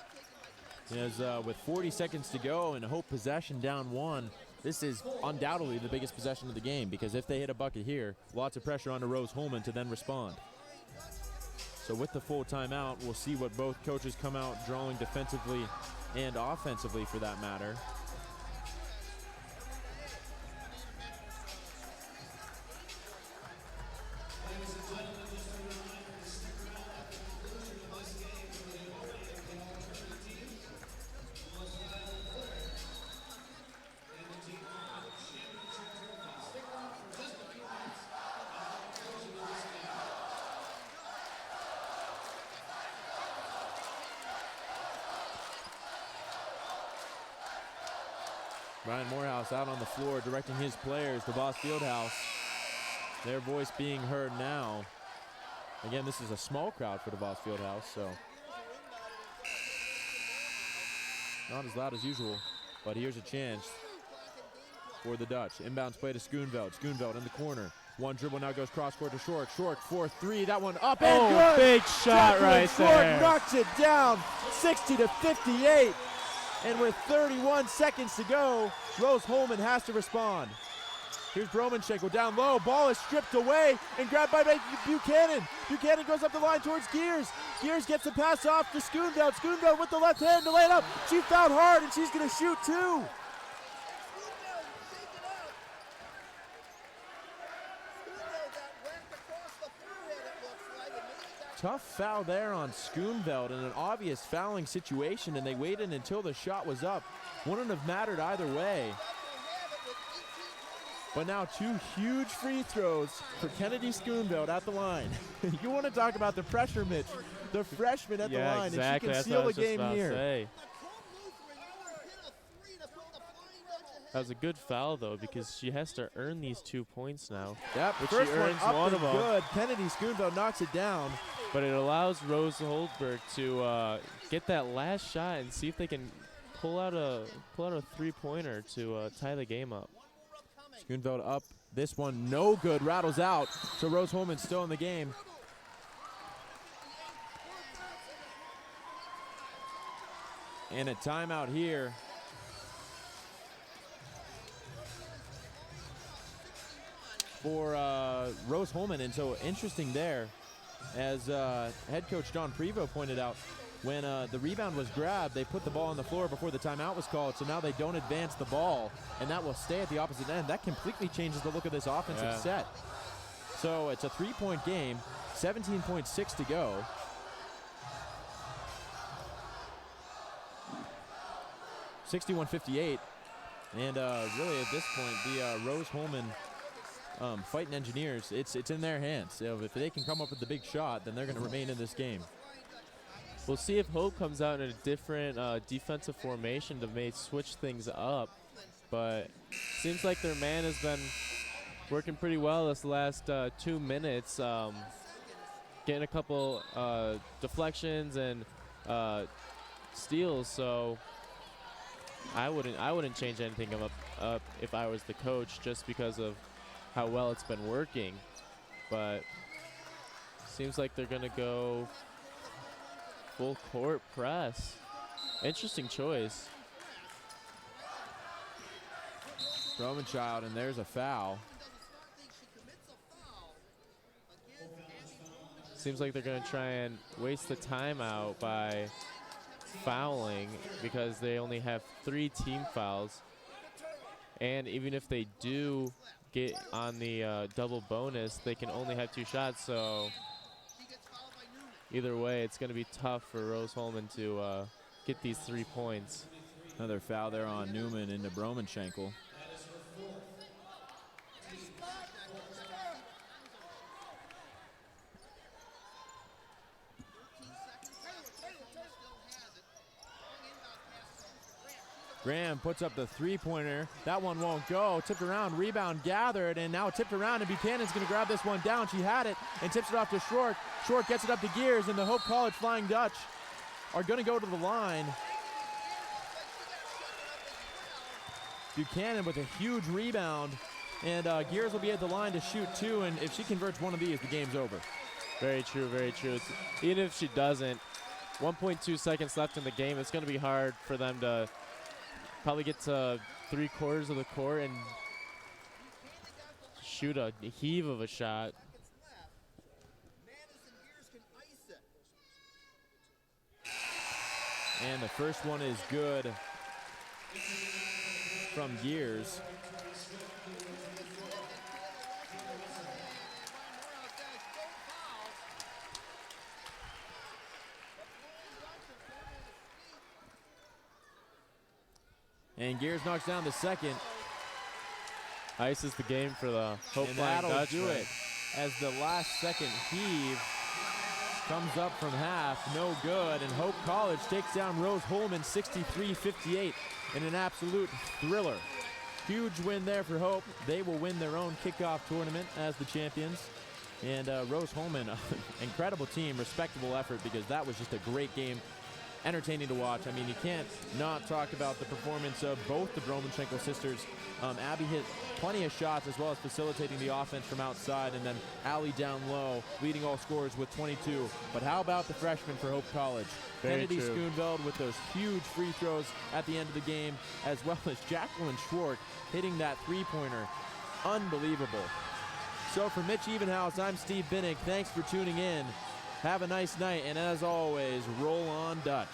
As with 40 seconds to go and Hope possession down one, this is undoubtedly the biggest possession of the game, because if they hit a bucket here, lots of pressure on to Rose-Hulman to then respond. So with the full timeout, we'll see what both coaches come out drawing defensively and offensively for that matter. Ryan Morehouse out on the floor directing his players, DeVos Fieldhouse. Their voice being heard now. Again, this is a small crowd for DeVos Fieldhouse, so not as loud as usual, but here's a chance for the Dutch. Inbounds play to Schoonveld. Schoonveld in the corner. One dribble now goes cross court to Short. Short 4-3. That one up and good. Big shot right Short there. knocks it down, 60-58. And with 31 seconds to go, Rose-Hulman has to respond. Here's Bromanschenkel down low. Ball is stripped away and grabbed by Buchanan. Buchanan goes up the line towards Gears. Gears gets the pass off to Schoonveld. Schoonveld with the left hand to lay it up. She fouled hard and she's going to shoot two. Tough foul there on Schoonveld in an obvious fouling situation, and they waited until the shot was up. Wouldn't have mattered either way. But now two huge free throws for Kennedy Schoonveld at the line. You want to talk about the pressure, Mitch. The freshman at the line, exactly. and she can seal the game here. That was a good foul, though, because she has to earn these 2 points now. Yep, which first she earns one up one and of them. good. Kennedy Schoonveld knocks it down. But it allows Rose Holdberg to get that last shot and see if they can pull out a three-pointer to tie the game up. Schoonveld up. This one no good. Rattles out. So Rose-Hulman still in the game. And a timeout here. For Rose-Hulman, and so interesting there, as head coach John Prevost pointed out, when the rebound was grabbed, they put the ball on the floor before the timeout was called, so now they don't advance the ball, and that will stay at the opposite end. That completely changes the look of this offensive set. So it's a three-point game, 17.6 to go. (61-58), and really at this point, the Rose-Hulman Fighting Engineers, it's in their hands. If they can come up with the big shot, then they're going to remain in this game. We'll see if Hope comes out in a different defensive formation to maybe switch things up. But seems like their man has been working pretty well this last 2 minutes, getting a couple deflections and steals. So I wouldn't change anything up if I was the coach, just because of how well it's been working. But seems like they're gonna go full court press. Interesting choice. Romanchild, and there's a foul. seems like they're going to try and waste the timeout by fouling because they only have 3 team fouls. And even if they do get on the double bonus, they can only have 2 shots. So either way, it's going to be tough for Rose-Hulman to get these 3 points. Another foul there on Newman into Broman-Schenkel. Graham puts up the 3-pointer. That one won't go. Tipped around, rebound gathered, and now tipped around, and Buchanan's going to grab this one down. She had it and tips it off to Short. Short gets it up to Gears, and the Hope College Flying Dutch are going to go to the line. Buchanan with a huge rebound, and Gears will be at the line to shoot 2, and if she converts one of these, the game's over. Very true, very true. Even if she doesn't, 1.2 seconds left in the game, it's going to be hard for them to probably get to 3/4 of the court and shoot a heave of a shot. And the first one is good from Gears. And Gears knocks down the second. Ices the game for the Hope And Flying that'll Dutch. do it as the last second heave comes up from half. No good. And Hope College takes down Rose-Hulman 63-58 in an absolute thriller. Huge win there for Hope. They will win their own kickoff tournament as the champions. And Rose-Hulman, incredible team, respectable effort, because that was just a great game. Entertaining to watch. I mean, you can't not talk about the performance of both the Broman-Schenkel sisters. Abby hit plenty of shots as well as facilitating the offense from outside, and then Allie down low, leading all scorers with 22. But how about the freshman for Hope College? Very Kennedy true. Schoonveld with those huge free throws at the end of the game, as well as Jacqueline Schwartz hitting that 3-pointer. Unbelievable. So for Mitch Evenhouse, I'm Steve Binnick. Thanks for tuning in. Have a nice night, and as always, roll on Dutch.